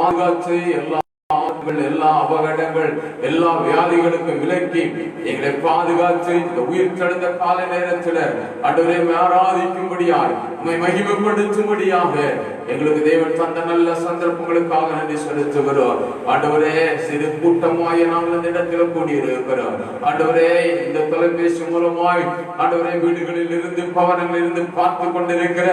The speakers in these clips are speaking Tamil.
பாதுகாத்து எல்லா அபகடங்கள் எல்லா வியாதிகளுக்கும் விலக்கி எங்களை பாதுகாத்து இந்த உயிர் கடந்த கால நேரத்தில் ஆண்டவரே ஆராதிக்கும்படியாக உம்மை மகிமைப்படுத்தும்படியாக எங்களுக்கு தேவன் தந்த நல்ல சந்தர்ப்பங்களுக்காக நன்றி செலுத்துகிறோம். ஆண்டவரே சிறு கூட்டமாய் நாங்கள் இந்த இடத்துல கூடியிருக்கிறோம். ஆண்டவரே இந்த தொலைபேசி மூலமாய் ஆண்டவரே வீடுகளில் இருந்து பவனங்களில் இருந்து பார்த்து கொண்டிருக்கிற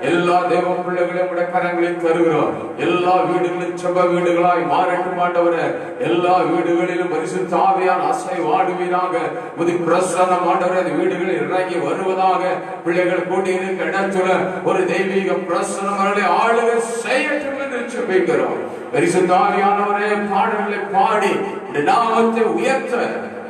எல்லா தேவ பிள்ளைகளையும் உடைய கரங்களில் தருகிறோம். எல்லா வீடுகளும் செப வீடுகளாய் மாறட்டும் ஆண்டவரே. எல்லா வீடுகளிலும் பரிசுத்த ஆவியார் அசைவாடுவீராக. புது பிரசன்னம் ஆண்டவரே வீடுகளில் இறங்கி வருவதாக. பிள்ளைகள் கூடியிருக்க இடத்துல ஒரு தெய்வீக பிரசன்னம் அவர்களை ஆளுகை செய்யட்டும் என்று ஜெபிக்கிறோம். பரிசுத்த ஆவியானவரே பாடல்களை பாடி இந்த நாமத்தை உயர்த்த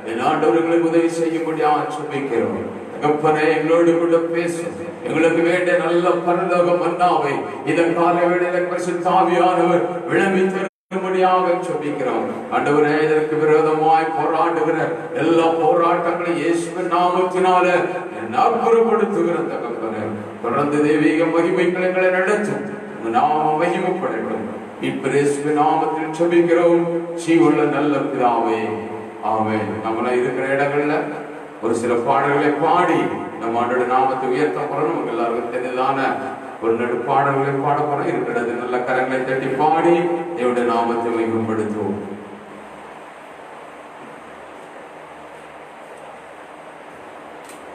என் ஆண்டவர்களுக்கு உதவி செய்யும்படியாக ஜெபிக்கிறோம். தகப்பனே எங்களோடு கூட பேசும். எங்களுக்கு வேண்டிய நல்ல பரலோக மன்னாவை இதன் கால வேளையில பரிசுத்த ஆவியானவர் விளம்பி தரும்படியாக ஜெபிக்கிறோம். ஆண்டவரே இதற்கு விரோதமாய் போராடுகிற எல்லா போராட்டங்களையும் இயேசுவின் நாமத்தினாலே அப்புறப்படுத்துகிற தகப்பனே தொடர்ந்து தெய்வீக மகிமைகளை நடத்தும். நாம மகிமைப்படட்டும். இயேசுவின் நாமத்தில் ஜெபிக்கிறோம் ஜீவனுள்ள நல்ல பிதாவே, ஆமென். நம்மள இருக்கிற இடங்கள்ல ஒரு சில பாடல்களை பாடி நம்ம ஆண்டோட நாமத்தை உயர்த்த போறோம். நமக்கு எல்லாருக்கும் தெரிஞ்சதான ஒரு நடு பாடல்களை பாட போறோம். இருக்கிறது நல்ல கரங்களை தட்டி பாடி தேவனுடைய நாமத்தை மகிமைப்படுத்துவோம்.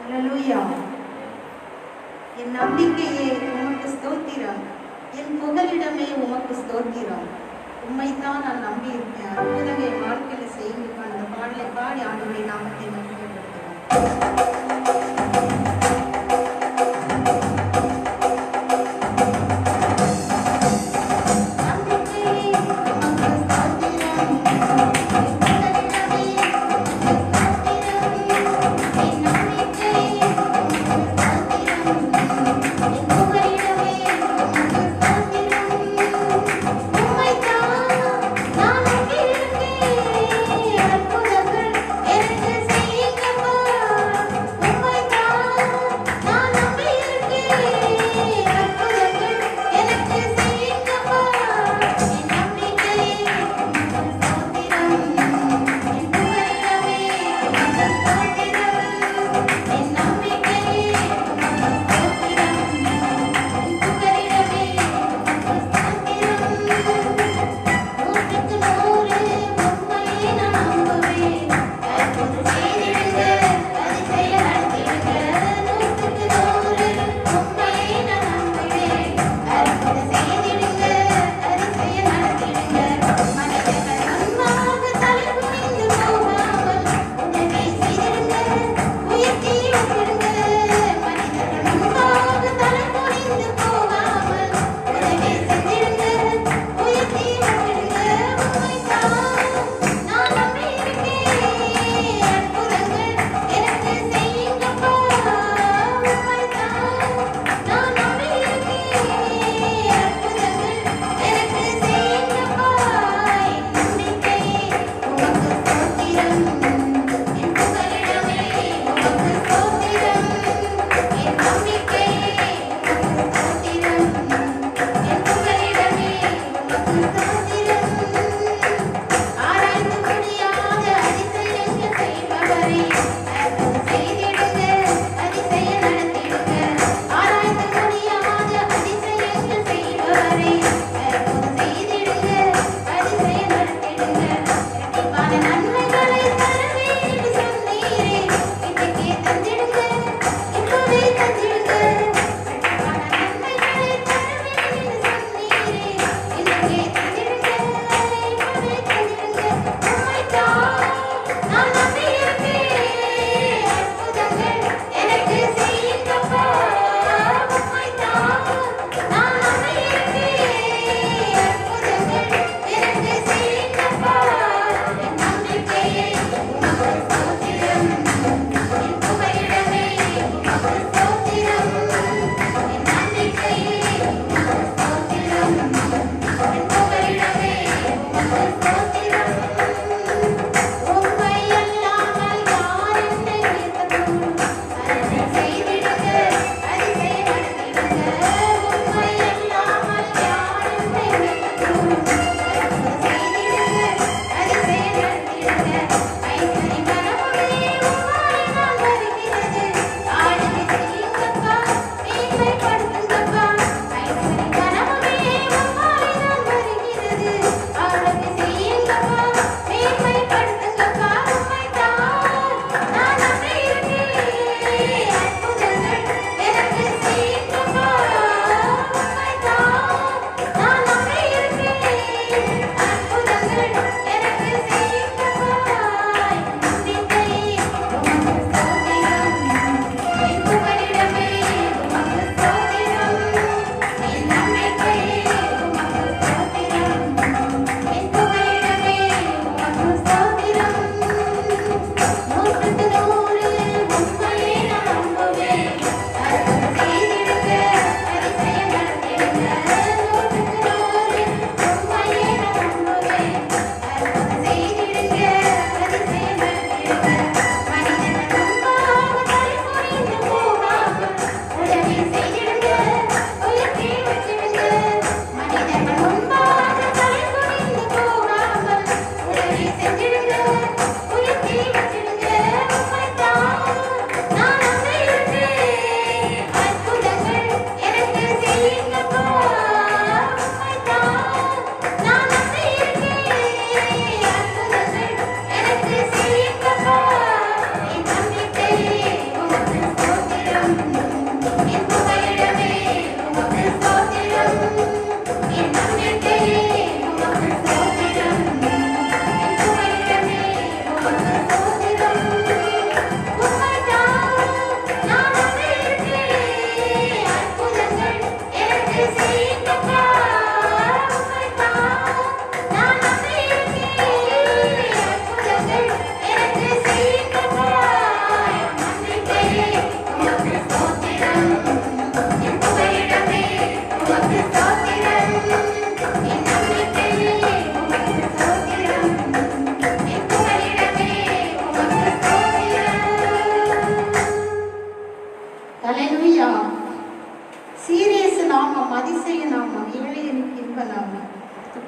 ஹல்லேலூயா. என் நம்பிக்கையே உமக்கு ஸ்தோத்திரம், என் புகலிடமே உமக்கு ஸ்தோத்திரம். உம்மைத்தான் நான் நம்பி இருக்கேன். அற்புதங்களை வாழ்க்கையில செய்யுங்க. அந்த பாடலை பாடி ஆண்டவருடைய நாமத்தை மகிமைப்படுத்துகிறோம். நான்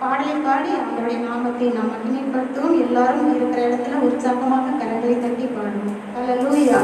பாடலை பாடி அவருடைய நாமத்தை நாம் மகிமைப்படுத்துவோம். எல்லாரும் இருக்கிற இடத்துல உற்சாகமாக கரங்களை தட்டி பாடுவோம். அல்லேலூயா.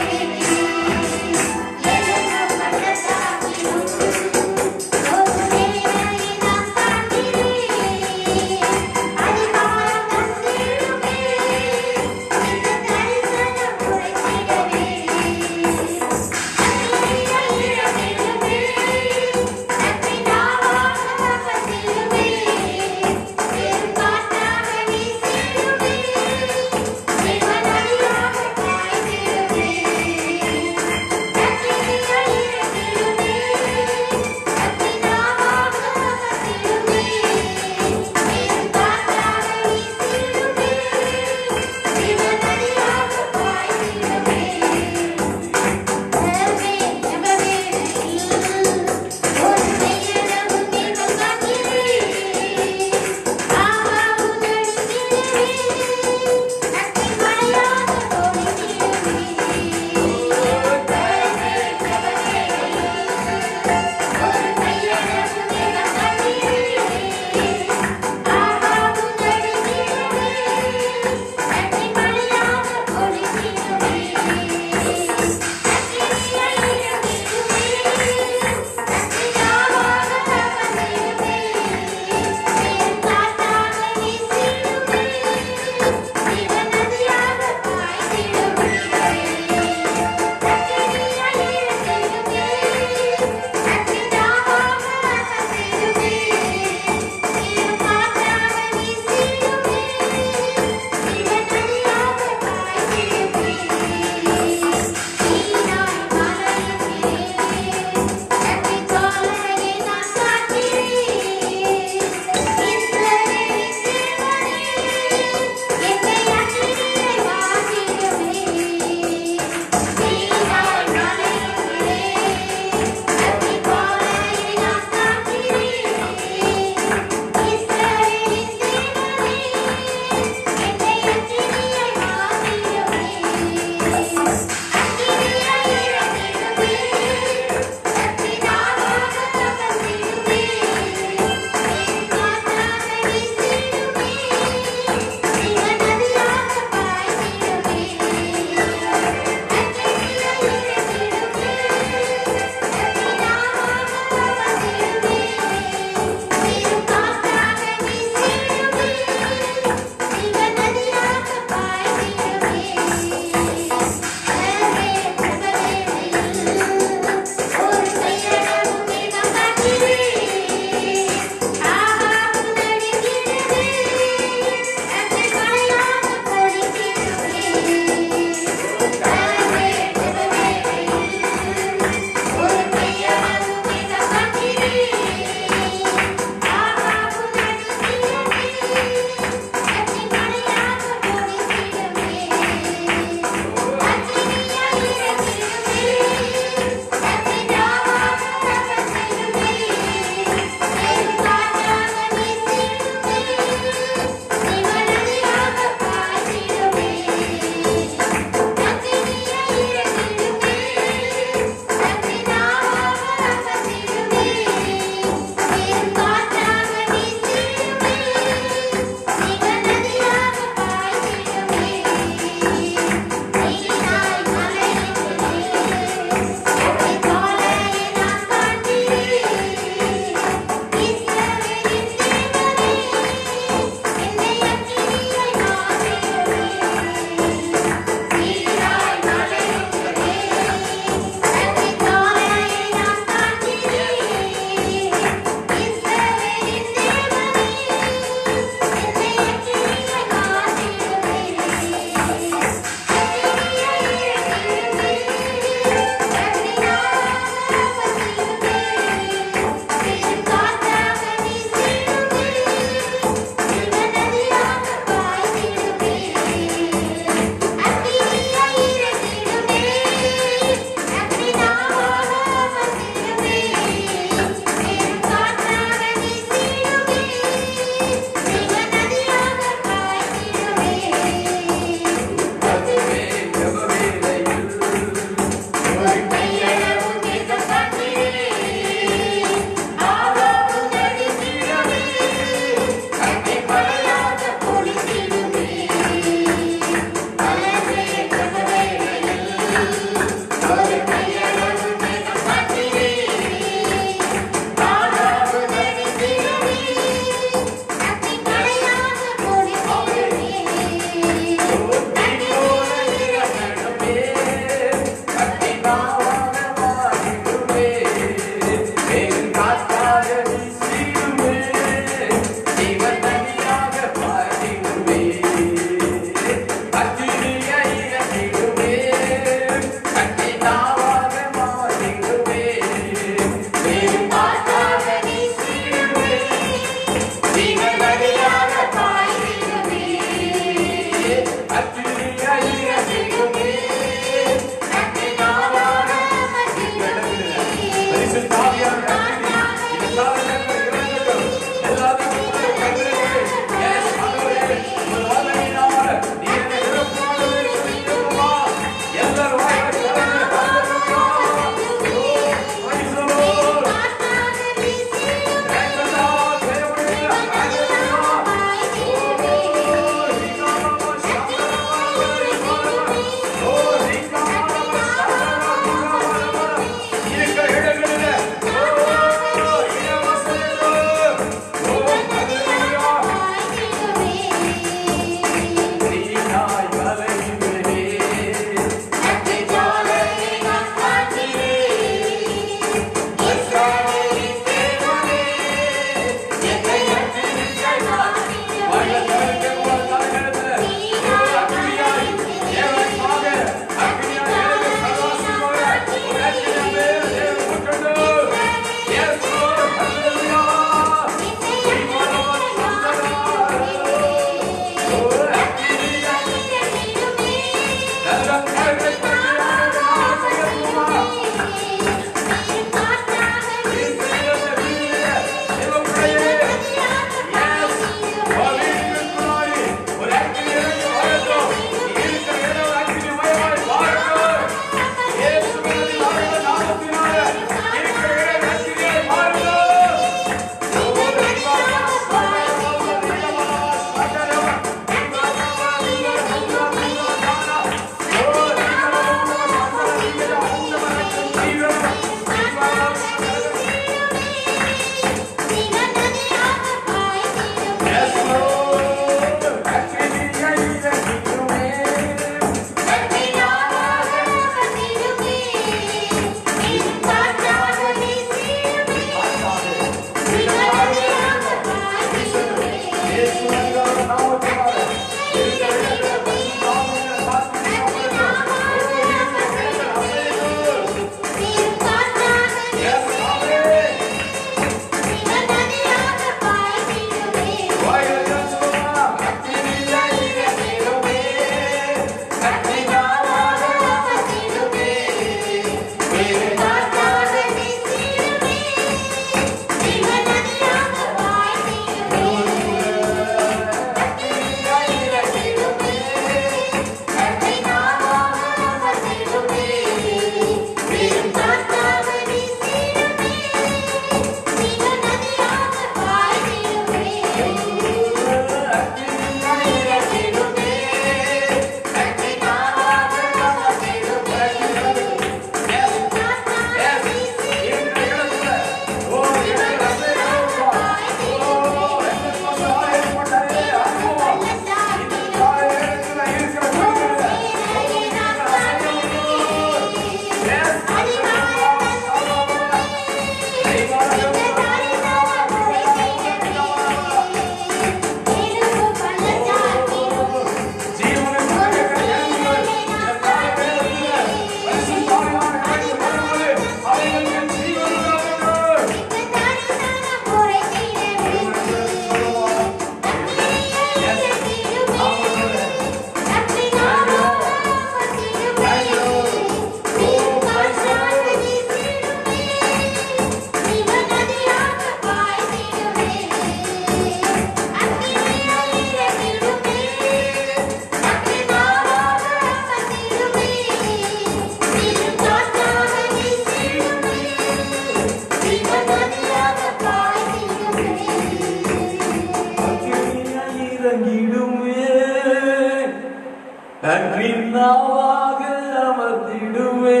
அக்கினாவாக அமர்த்திடுவே,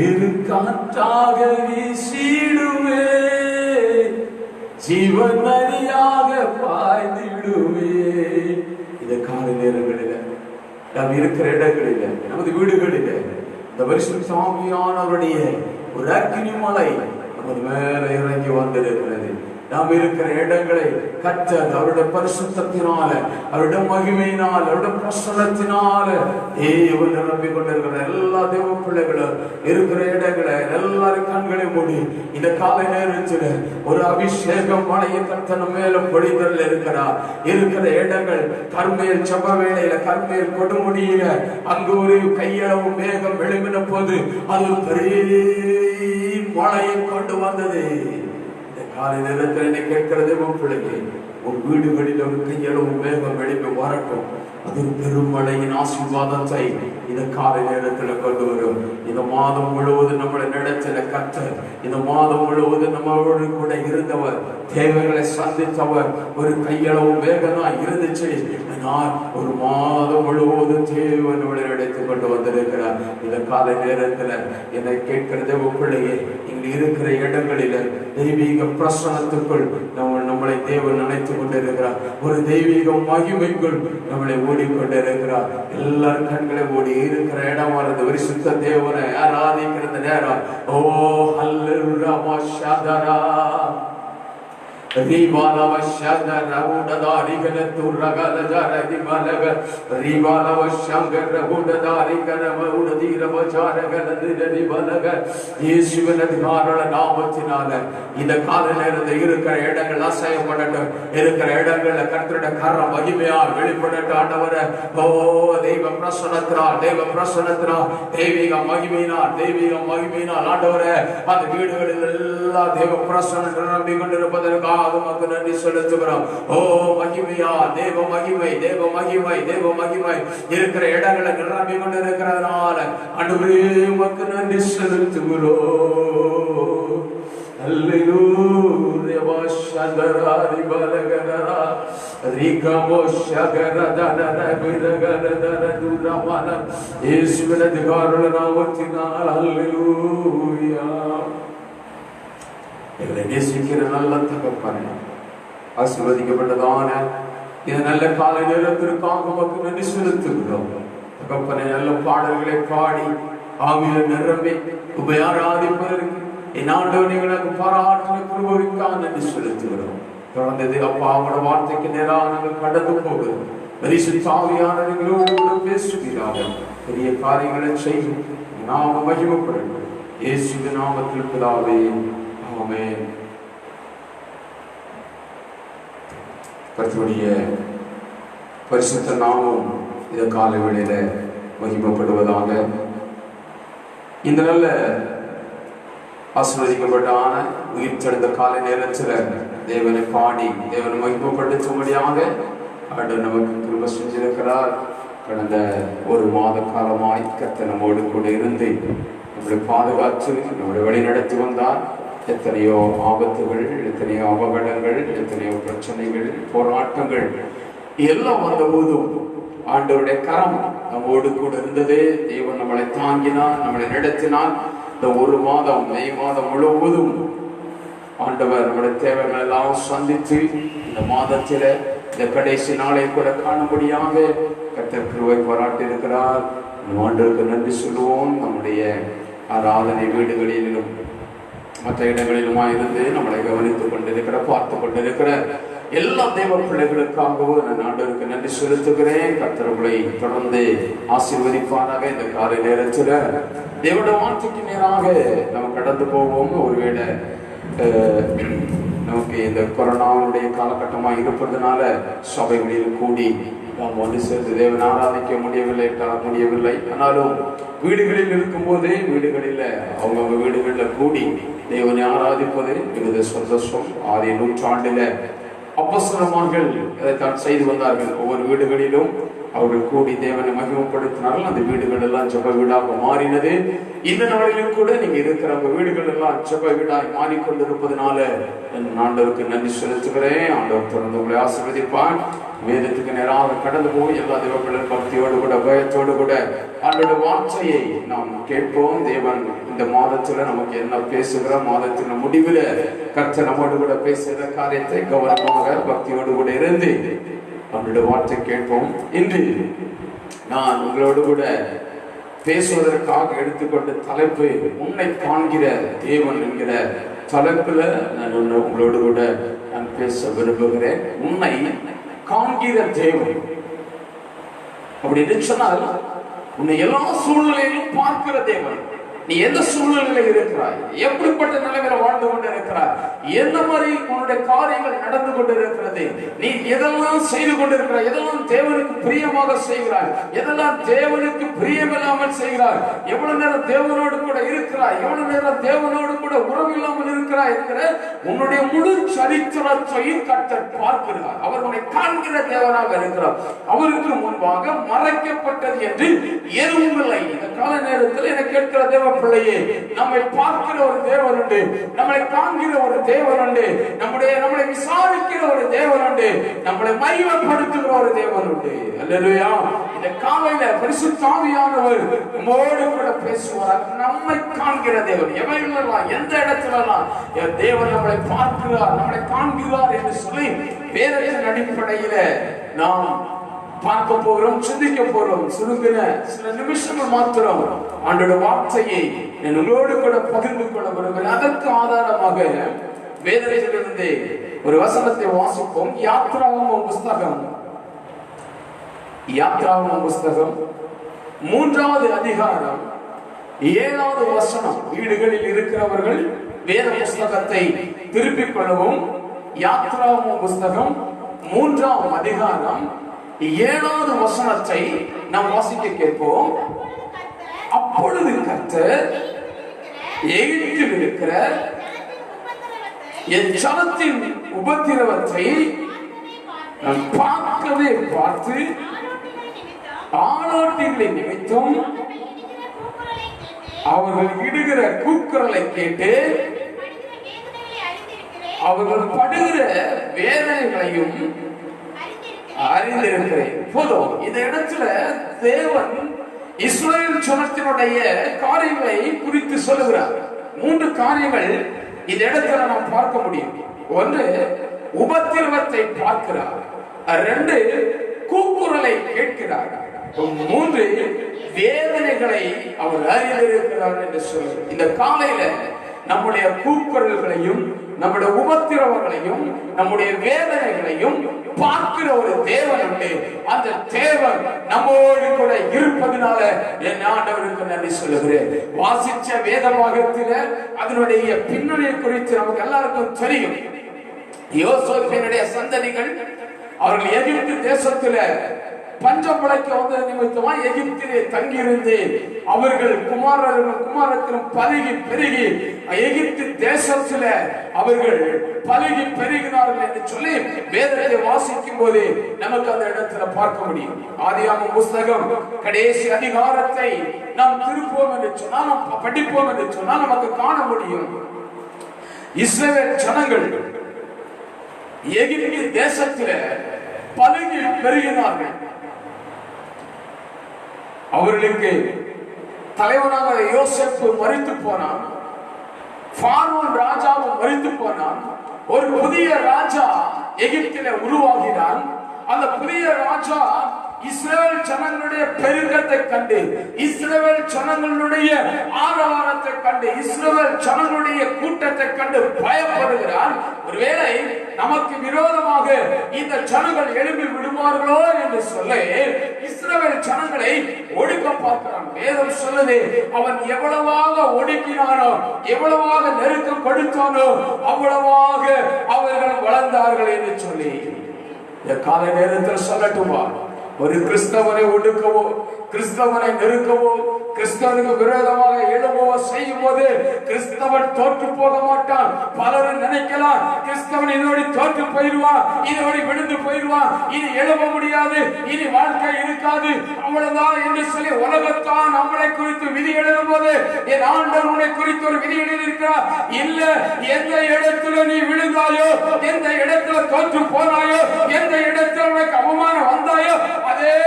இரு காற்றாக வீசிடுவே, ஜீவன் நதியாக பாய்ந்திடுவே. இந்த கால நேரங்களில நாம் இருக்கிற இடங்களில, நமது வீடுகளில இந்த வருஷம் சாமியானவருடைய ஒரு அக்கினி மலை நமது மேல இறங்கி வந்திருக்கிறது. நாம் இருக்கிற இடங்களை கர்த்தர் அவருடைய பரிசுத்தத்தினால, அவருடைய மகிமையினால், அவருடைய பிரசன்னத்தினால தேவன் நிரப்பிக் கொண்டிருக்கிற எல்லா தேவ பிள்ளைகளும் இருக்கிற இடங்களை எல்லாரும் கண்களை மூடி இந்த காலை நேரத்தில் ஒரு அபிஷேகம் மழையை கர்த்தர் மேல பொழிதல் இருக்கிறார். இருக்கிற இடங்கள் கர்மேல் செப வேளையில, கர்மேல் கொடுமுடியில அங்கு ஒரு கையளவு மேகம் எழும்பின போது அது பெரிய மழையை கொண்டு வந்தது. காலை நேரத்தில் என்னை கேட்கிறது, உன் பிள்ளைங்க உன் வீடுகளில் ஒரு கையளவு மேகம் எழுப்பி வரட்டும். அது பெருமழையின் ஆசீர்வாதத்தை இந்த காலை நேரத்தில் கொண்டு வரும். இந்த மாதம் முழுவதும் நம்மளை நடத்தின கர்த்தர், இந்த மாதம் முழுவதும் நம்மளோடு கூட இருந்தவர், தேவைகளை சந்தித்தவர், ஒரு கையளவு வேகமா இருந்துச்சு. நான் ஒரு மாதம் முழுவதும் தேவன் நம்மளை நடத்தி கொண்டு வந்திருக்கிறார். இந்த காலை நேரத்தில் என்னை கேட்கிறது, பிள்ளையே இங்கு இருக்கிற இடங்களில தெய்வீக பிரசனத்துக்குள் நம்மளை தேவன் நினைத்து கொண்டிருக்கிறார். ஒரு தெய்வீக மகிமைக்குள் நம்மளை ஓடிக்கொண்டிருக்கிறார். எல்லாரும் கண்களை ஓடி இருக்கிற இடம் வருது. ஒரு சுத்த தேவனை ஆராதிக்கிற நேரம். ஓ ஹல்லேலூயா மஷதரா ரிபாலவ ஷதர உடதாரிகன துரகல ஜரதி மலக ரிபாலவ ஷங்கர உடதாரிகன உடதீரவ ஜாரகல திரதி மலக. இயேசுவின் அதிகார நாமத்தினால இந்த கால நேரத்தில் இருக்கிற இடங்கள் அசையப்படட்டும். இருக்கிற இடங்கள்ல கர்த்தருடைய கரம் மகிமையால் வெளிப்படட்டும். ஆண்டவரே, ஓ தெய்வ பிரசன்னத்தினால், தெய்வ பிரசன்னத்தினால், தெய்வீக மகிமையினால், தெய்வீக மகிமையினால் ஆண்டவரே அந்த வீடுகளில் எல்லா தெய்வ பிரசன்னம் நிரம்பி கொண்டிருப்பதற்காக உமக்கு நன்றி செலுத்துகிறோம். ஓ மகிமையா, தேவ மகிமை, தேவ மகிமை, தேவ மகிமை இருக்கிற இடங்களை நிரம்பி கொண்டிருக்கிறதுனால ஆண்டவரே உமக்கு நன்றி செலுத்துகிறோம். அல்லேலூயா வஷதரா ரிபலகரா ரிகமோ ஷகரதன விரகரதன துரமன இயேசுவின் அதிகார நாமத்தினால் அல்லேலூயா. எங்களை நேசிக்கிற நல்ல தகப்பனே, ஆசீர்வதிக்கப்பட்டதான இந்த நல்ல காலை நேரத்திற்காக உமக்கு நன்றி செலுத்துகிறோம். தகப்பனே, நல்ல பாடல்களை பாடி ஆவியில் நிரம்பி உம்மை ஆராதிப்பதற்கு என் ஆண்டவரே எங்களுக்கு பாராட்டின கிருபைக்காக நன்றி செலுத்துகிறோம். தொடர்ந்தது அப்பா அவங்களோட வார்த்தைக்கு நேராக நாங்கள் கடந்து போகிறோம். பரிசுத்த ஆவியானவர் எங்களோடு பேசுகிறார்கள். பெரிய காரியங்களை செய்யும் நாம மகிமைப்படட்டும். இயேசுவின் நாமத்தில் பிதாவே, ஆமென். கர்த்தருடைய பரிசுத்த நாமம் இந்த காலை வேளையில மகிமைப்படுவதாக. இந்த நல்ல ஆசீர்வதிக்கப்பட்டான உயிர் தெழுந்த காலை நேரத்தில் தேவனை பாடி தேவனை மகிமைப்படுத்தும்படியாக ஆண்டவர் நமக்கு கிருபை செஞ்சிருக்கிறார். கடந்த ஒரு மாத காலமாய் கர்த்தர் நம்மோடு கூட இருந்து நம்மளை பாதுகாத்து நம்மளை வழி நடத்தி வந்தார். எத்தனையோ ஆபத்துகள், எத்தனையோ அபகடங்கள், எத்தனையோ பிரச்சனைகள், போராட்டங்கள் எல்லாம் வந்த போதும் ஆண்டவருடைய கரம் நம்மோடு கூட இருந்தது. தேவன் நம்மளை தாங்கினார், நம்மளை நடத்தினார். இந்த ஒரு மாதம், மே மாதம் முழுவதும் ஆண்டவர் நம்முடைய தேவைகள் எல்லாம் சந்தித்து இந்த மாதத்தில இந்த கடைசி நாளை கூட காணும்படியாக கர்த்தர் கிருபை பாராட்டி இருக்கிறார். ஆண்டவருக்கு நன்றி சொல்லுவோம். நம்முடைய ஆராதனை வீடுகளிலும் மற்ற இடங்களிலுமா இருந்து நம்மளை கவனித்துக் கொண்டிருக்கிற, பார்த்து கொண்டிருக்கிற எல்லா தேவ பிள்ளைகளுக்காகவும் நான் ஆண்டவருக்கு நன்றி செலுத்துகிறேன். கர்த்தர்களை தொடர்ந்து ஆசீர்வதிப்பாராக. இந்த காலை நேரத்தில் தேவனுடைய வார்த்தைக்கு நேராக நம்ம கடந்து போவோம். ஒருவேளை நமக்கு இந்த கொரோனாவுடைய காலகட்டமாக இருப்பதனால சபைகளில் கூடி நாம் ஒன்று சேர்ந்து தேவன் ஆராதிக்க முடியவில்லை. ஆனாலும் வீடுகளில் இருக்கும் போதே வீடுகளில் அவங்க வீடுகளில் கூடி தேவனை ஆராதிப்பது மிகுந்த சந்தோஷம். 6 நூற்றாண்டில அப்போ அப்போஸ்தலர்கள் இதைத்தான் செய்து வந்தார்கள். ஒவ்வொரு வீடுகளிலும் அவர்கள் கூடி தேவனை மகிமைப்படுத்தினார்கள். அந்த வீடுகள் எல்லாம் ஜெப வீடாக மாறினது. இந்த நாளிலும் கூட நீங்க இருக்கிற உங்க வீடுகள் எல்லாம் ஜெப வீடாக மாறிக்கொண்டிருப்பதனால ஆண்டவருக்கு நன்றி செலுத்துகிறேன். ஆண்டவர் தொடர்ந்து உங்களை ஆசீர்வதிப்பார். வேதத்துக்கு நேராக கடந்து போய் எல்லா தேவர்களும் பக்தியோடு கூட பயத்தோடு கூட ஆண்டோட வார்த்தையை நாம் கேட்போம். தேவன் இந்த மாதத்துல நமக்கு என்ன பேசுகிற மாதத்தின் முடிவில் கர்த்தர் நம்மோடு கூட பேசுகிற காரியத்தை கவனமாக பக்தியோடு கூட இருந்து அவருடைய வார்த்தை கேட்போம். இன்று நான் உங்களோடு கூட பேசுவதற்காக எடுத்துக்கொண்ட தலைப்பு உன்னை காண்கிற தேவன் என்கிற தலைப்புல நான் உங்களோடு கூட நான் பேச விரும்புகிறேன். உன்னை காண்கிற தேவன் அப்படின்னு சொன்னால் உன்னை எல்லா சூழ்நிலையிலும் பார்க்கிற தேவன். நீ எந்த சூழ்நிலையில இருக்கிறாய், எப்படிப்பட்ட நிலைமையில வாழ்ந்து கொண்டு இருக்கிறாய், எந்த மாதிரி உன்னுடைய காரியங்கள் நடந்து கொண்டு இருக்கிறது, நீ எதெல்லாம் செய்து கொண்டிருக்கிறாய், எதெல்லாம் தேவனுக்கு பிரியமாக செய்கிறாய், எதெல்லாம் தேவனுக்கு பிரியமில்லாமல் செய்கிறாய், எவ்வளவு நேரம் தேவனோடு கூட இருக்கிறாய், எவ்வளவு நேரம் தேவனோடு கூட உறவு இல்லாமல் இருக்கிறாய் என்கிற உன்னுடைய முழு சரித்திரத்தையும் கர்த்தர் பார்க்கிறார். அவர் உன்னை காண்கிற தேவனாக இருக்கிறார். அவருக்கு முன்பாக மறைக்கப்பட்டது என்று எதுவும் இல்லை. இந்த கால நேரத்தில் என கேட்கிற தேவ பிள்ளையே, நம்மை பார்க்கிற ஒரு தேவன் உண்டு, நம்மளை காண்கிற ஒரு தேவன் உண்டு, நம்மளை விசாரிக்கிற ஒரு தேவன் உண்டு, நம்மளை மகிமைப்படுத்துகிற ஒரு தேவன் உண்டு. அல்லேலூயா. இந்த காலையில பரிசுத்த ஆவியானவர் நம்மோடு கூட பேசுவார். நம்மை காண்கிற தேவன் எவைகளெல்லாம் எந்த இடத்துலலாம் தேவன் நம்மளை பார்க்கிறார், நம்மளை காண்கிறார் என்று சொல்லி வேதத்தின் அடிப்படையில நாம் பார்க்க போகிறோம், சிந்திக்க போகிறோம். சுருங்கின சில நிமிஷங்கள் மாத்திரம் ஆண்டோட வார்த்தையை உங்களோடு கூட பகிர்ந்து கொள்ள விரும்புகிறேன். அதற்கு ஆதாரமாக வேதத்திலிருந்து ஒரு வசனத்தை வாசிப்போம். யாத்ராகமம் புஸ்தகம் 3வது அதிகாரம் 7வது வசனம். வீடுகளில் இருக்கிறவர்கள் வேத புஸ்தகத்தை திருப்பிக் கொள்ளவும். யாத்ராகமம் புஸ்தகம் 3ஆம் அதிகாரம் 7வது வசனத்தை நாம் வாசிக்க கேட்போம். அப்பொழுது கர்த்தர் எகிப்தில் இருக்கிற என் ஜனத்தின் உபத்திரவத்தை நான் பார்க்கவே பார்த்து ஆளாட்டிகளை நிமித்தம் அவர்கள் இடுகிற கூக்குரலை கேட்டு அவர்கள் படுகிற வேதனைகளையும் அறிந்திருக்கிறேன். போதும். இந்த இடத்துல தேவன் இஸ்ரவேல் ஜனத்தினுடைய காரியங்களை குறித்து சொல்லுகிறார். 3 காரியங்கள் இந்த இடத்துல நாம் பார்க்க முடியும். 1, உபத்திரவத்தை பார்க்கிறார். 2, கூக்குரலை கேட்கிறார். 3, வேதனைகளை அவர் அறிந்திருக்கிறார் என்று சொல்லுகிறார். இந்த காலையில நம்முடைய கூக்குரல்களையும் நம்முடைய உபத்திரவங்களையும் நம்முடைய வேதனைகளையும் பார்க்கிற ஒரு தேவன் உண்டு. அந்த தேவன் நம்மோடு கூட இருப்பதனால என் ஆண்டவருக்கு நன்றி சொல்லுகிறேன். வாசிச்ச வேத பாகத்தில அதனுடைய பின்னணி குறித்து நமக்கு எல்லாருக்கும் தெரியும். யோசேப்பினுடைய சந்ததிகள் அவர்கள் எகிப்து தேசத்தில பஞ்சம் பிழைக்க வந்த நிமித்தமா எகிப்திலே தங்கியிருந்து அவர்கள் குமாரத்திலும் பலுகி பெருகி எகிப்து தேசத்துல அவர்கள் பலுகி பெருகினார்கள் என்று சொல்லி வேதத்தை வாசிக்கும் போது நமக்கு அந்த இடத்துல பார்க்க முடியும். ஆதியாகமம் புஸ்தகம் கடைசி அதிகாரத்தை நாம் திருப்போம் என்று சொன்னால், நாம் படிப்போம் என்று சொன்னால் நமக்கு காண முடியும். இஸ்ரவேல் ஜனங்கள் எகிப்து தேசத்துல பலுகி பெருகினார்கள். அவர்களுக்கு தலைவனாக யோசேப்பு மரித்து போனான். பார்வோன் ராஜாவும் மரித்து போனான். ஒரு புதிய ராஜா எகிப்திலே உருவாகினான். அந்த புதிய ராஜா இஸ்ரவேல் ஜனங்களுடைய பெருக்கத்தை கண்டு, இஸ்ரவேல் ஜனங்களுடைய ஆரவாரத்தை கண்டு, இஸ்ரவேல் ஜனங்களுடைய கூட்டத்தை கண்டு பயப்படுகிறார். ஒருவேளை நமக்கு விரோதமாக இந்த ஜனங்கள் எழுப்பி விடுவார்களோ என்று சொல்லி இஸ்ரவேல் ஜனங்களை ஒடுக்க பார்க்கிறான். வேதம் சொல்லுது, அவன் எவ்வளவாக ஒடுக்கினானோ, எவ்வளவாக நெருக்கம் கொடுத்தானோ அவ்வளவாக அவர்கள் வளர்ந்தார்கள் என்று சொல்லி இந்த கால நேரத்தில் சொல்லட்டுமா, ஒரு கிறிஸ்தவனை ஒடுக்கவோ, கிறிஸ்தவனை நெருக்கவோ, கிறிஸ்தவனுக்கு விரோதமாக எழும்பவோ செய்யும் போது கிறிஸ்தவன் தோற்று போக மாட்டான். பலரும் நினைக்கலாம் கிறிஸ்தவன் இதோடு தோற்று போயிடுவான், இதோடு விழுந்து போயிடுவான், இனி எழும்ப முடியாது, இனி வாழ்க்கை இருக்காது, அவ்வளவுதான் என்று சொல்லி உலகத்தான் நம்மளை குறித்து விதி எழுதும் போது என் ஆண்டவர் உன்னை குறித்து ஒரு விதி எழுதியிருக்கிறார். இல்ல, எந்த இடத்துல நீ விழுந்தாயோ, எந்த இடத்துல தோற்று போனாயோ, எந்த இடத்துல உனக்கு அவமானம் வந்தாயோ, அதே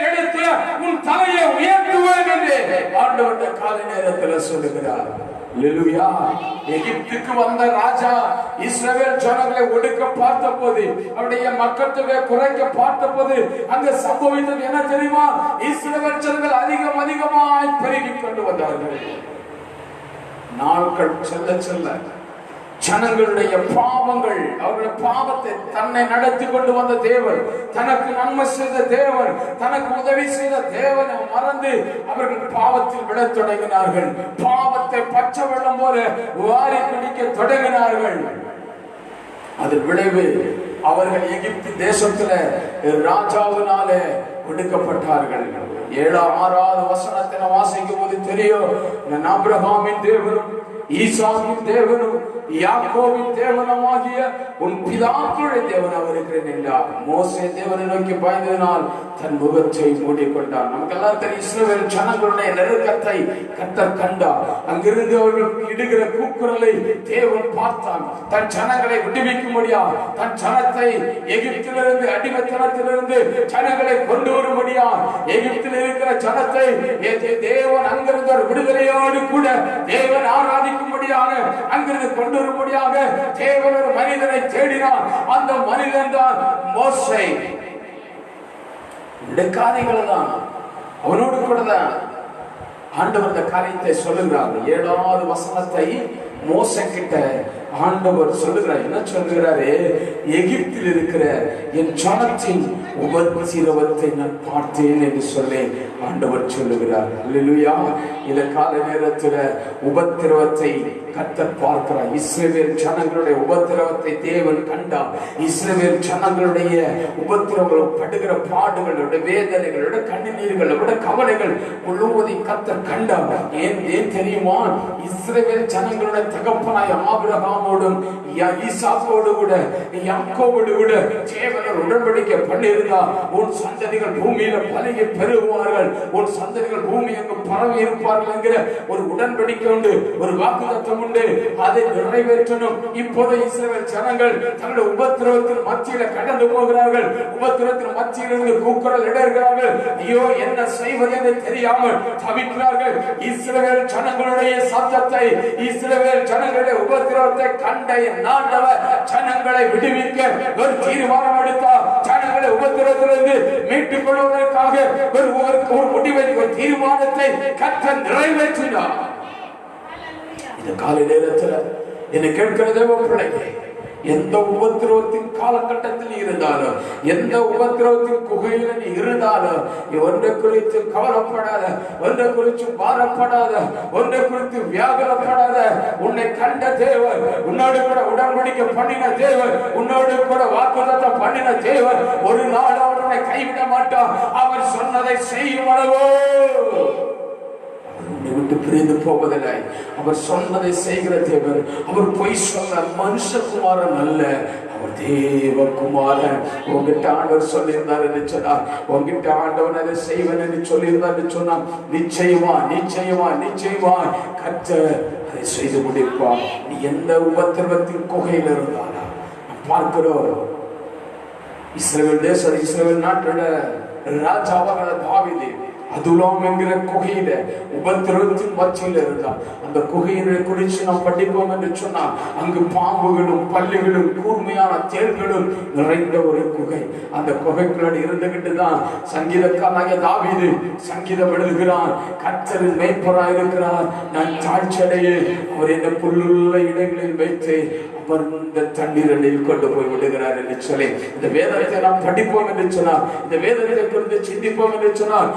இடத்துல உன் தலையை உயர்த்துவேன் என்று ஆண்டவர் காலை நேரத்தில் சொல்லுகிறார். அல்லேலூயா. எகிப்துக்கு வந்த ராஜா இஸ்ரவேல் ஜனங்களை ஒடுக்க பார்த்த போது, அவருடைய மக்கள் தொகை குறைக்க பார்த்த போது அங்க சம்பவித்தது என்ன தெரியுமா? இஸ்ரவேல் ஜனங்கள் அதிகமாய் பெருகிக் கொண்டு வந்தார்கள். நாட்கள் செல்ல செல்ல ஜனங்களுடைய பாவங்கள், அவருடைய பாவத்தை தன்னை நடத்தி கொண்டு வந்த தேவன், தனக்கு நன்மை செய்த தேவன், தனக்கு உதவி செய்த தேவனை மறந்து அவர்கள் பாவத்தில் விழத் தொடங்கினார்கள். பாவத்தை பச்சை வெள்ளம் போல வாரி பிடிக்க தொடங்கினார்கள். அதன் விளைவு அவர்கள் எகிப்து தேசத்துல ராஜாவினால ஒடுக்கப்பட்டார்கள். 7-6 வசனத்தை வாசிக்கும் போது தெரியும், ஆபிரகாமின் தேவனும் ஈசாக்கின் தேவனும் யாக்கோபின் தேவனுமாகிய உன் பிதாக்களுடைய தேவனாக இருக்கிறேன் என்றார். மோசே தேவனை நோக்கி பயந்ததினால் தன் முகத்தை மூடிக்கொண்டார். நமக்கு எல்லாம் தெரியும், இஸ்ரவேல் ஜனங்களுடைய நெருக்கத்தை கர்த்தர் கண்டார். அங்கிருந்து அவர்கள் இடுகிற கூக்குரலை தேவன் பார்த்தான். தன் ஜனங்களை விடுவிக்கும்படியா, தன் ஜனத்தை எகிப்திலிருந்து, அடிமைத்தனத்திலிருந்து ஜனங்களை கொண்டு வரும்படியா, எகிப்தில் இருக்கிற ஜனத்தை தேவன் அங்கிருந்து ஒரு விடுதலையோடு கூட தேவன் ஆராதிக்கும்படியாக அங்கிருந்து கொண்டு வரும்படியாக தேவன் ஒரு மனிதனை தேடினார். அந்த மனிதன் தான் மோசே. இந்த காரியங்கள் தான் அவனோடு கூட தான் ஆண்டவர் இந்த காரியத்தை சொல்லுகிறார். 7வது வசனத்தை மோசே கிட்ட ஆண்டவர் சொல்லுகிறார். என்ன சொல்லுகிறாரு? எகிப்தில் இருக்கிற என் ஜனத்தின் உபத்திரவத்தை நான் பார்த்தேன் என்று சொல்லி ஆண்டவர் சொல்லுகிறார். அல்லேலூயா. இந்த கால நேரத்தில் உபத்திரவத்தை கர்த்தர் பார்க்கிறார். இஸ்ரவேல் ஜனங்களுடைய உபத்திரவத்தை தேவன் கண்டார். இஸ்ரவேல் ஜனங்களுடைய உபத்திரவங்கள், படுகிற பாடுகளோட, வேதனைகளோட, கண்ணீர்களோட, கவலைகள் முழுவதையும் கர்த்தர் கண்டார். ஏன் தெரியுமா? இஸ்ரவேல் ஜனங்களுடைய தகப்பனாய் ஆபிரகாமோடும் ஈசாக்கோடு கூட யாக்கோபோடு கூட தேவன் உடன்படிக்கை பண்ணியிருந்தார். உன் சந்ததிகள் பூமியில பலகி பெருகுவார்கள், உன் சந்ததிகள் பூமி எங்கு பரவி இருப்பார்கள் என்கிற ஒரு உடன்படிக்கை உண்டு, ஒரு வாக்குத்தத்தம் உண்டு. அதை நிறைவேற்றணும். இப்போது இஸ்ரவேல் ஜனங்கள் தங்களுடைய உபத்திரவத்தின் மத்தியில கடந்து போகிறார்கள். உபத்திரவத்தின் மத்தியிலிருந்து கூக்குரல் இடுகிறார்கள். ஐயோ, என்ன செய்வது என்று தெரியாமல் தவிக்கிறார்கள். இஸ்ரவேல் ஜனங்களுடைய சத்தத்தை, இஸ்ரவேல் ஜனங்களுடைய உபத்திரவத்தை கண்ட ஆண்டவர் ஜனங்களை விடுவிக்க ஒரு தீர்மானம் எடுத்தார். ஜனங்களை உபத்திரவத்திலிருந்து மீட்டுக் கொள்வதற்காக ஒரு முடிவை, ஒரு தீர்மானத்தை கர்த்தர் நிறைவேற்றினார். இந்த காலை நேரத்தில் என்னை கேட்கிற தேவ பிள்ளையே, எந்த உபத்திரவத்தின் காலகட்டத்தில் இருந்தாலும், எந்த உபத்திரவத்தின் குகையில நீ இருந்தாலும், ஒன்றை குறித்து கவலைப்படாத, ஒன்றை குறித்து பாரப்படாத, ஒன்றை குறித்து வியாகுலப்படாத. உன்னை கண்ட தேவன், உன்னோடு கூட உடன்படிக்கை பண்ணின தேவன், உன்னோடு கூட வாக்குத்தத்தம் பண்ணின தேவன் ஒரு நாள் அவனை கைவிட மாட்டான். அவர் சொன்னதை செய்யும் அளவோ விட்டு பிரிந்து போவதில்லை. அவர் சொன்னதை செய்கிற தேவன். அவர் பொய் சொல்ல மனுஷகுமாரன் அல்ல, அவர் தேவகுமாரன். உங்ககிட்ட ஆண்டவர் சொல்லியிருந்தார் என்று சொன்னார், உங்ககிட்ட ஆண்டவன் அதை செய்வன் என்று சொல்லியிருந்தார் என்று சொன்னார். நிச்சயமா நிச்சயமா நிச்சயமா கர்த்தர் அதை செய்து முடிப்பார். நீ எந்த உபத்திரவத்தின் குகையில் இருந்தாலும் பார்க்கிறோம். இஸ்ரவேல் தேச, இஸ்ரவேல் நாட்டோட ராஜாவாக தாவீது அதுலாம் என்கிற குகையில உபத்திரவத்தின் மத்தியில் இருந்தார். அந்த குகையினை குறித்து நாம் படிப்போம் என்று சொன்னால், அங்கு பாம்புகளும் பல்லுகளும் கூர்மையான தேள்களும் நிறைந்த ஒரு குகை. அந்த குகைக்குள்ள இருந்துகிட்டு தான் சங்கீதக்காரனாகிய தாவீது சங்கீதம் எழுதுகிறான். கர்த்தரின் மேய்ப்பராய் இருக்கிறார், நான் தாழ்ச்சியடையே அவர் என்ன புல்லுள்ள இடங்களில் வைத்து அமர்ந்த தண்ணீரில் கொண்டு போய் விடுகிறார் என்று சொல்லி இந்த வேதத்தை நாம் படிப்போம் என்று சொன்னார், இந்த வேதத்தை குறித்து சிந்திப்போம் என்று சொன்னார்.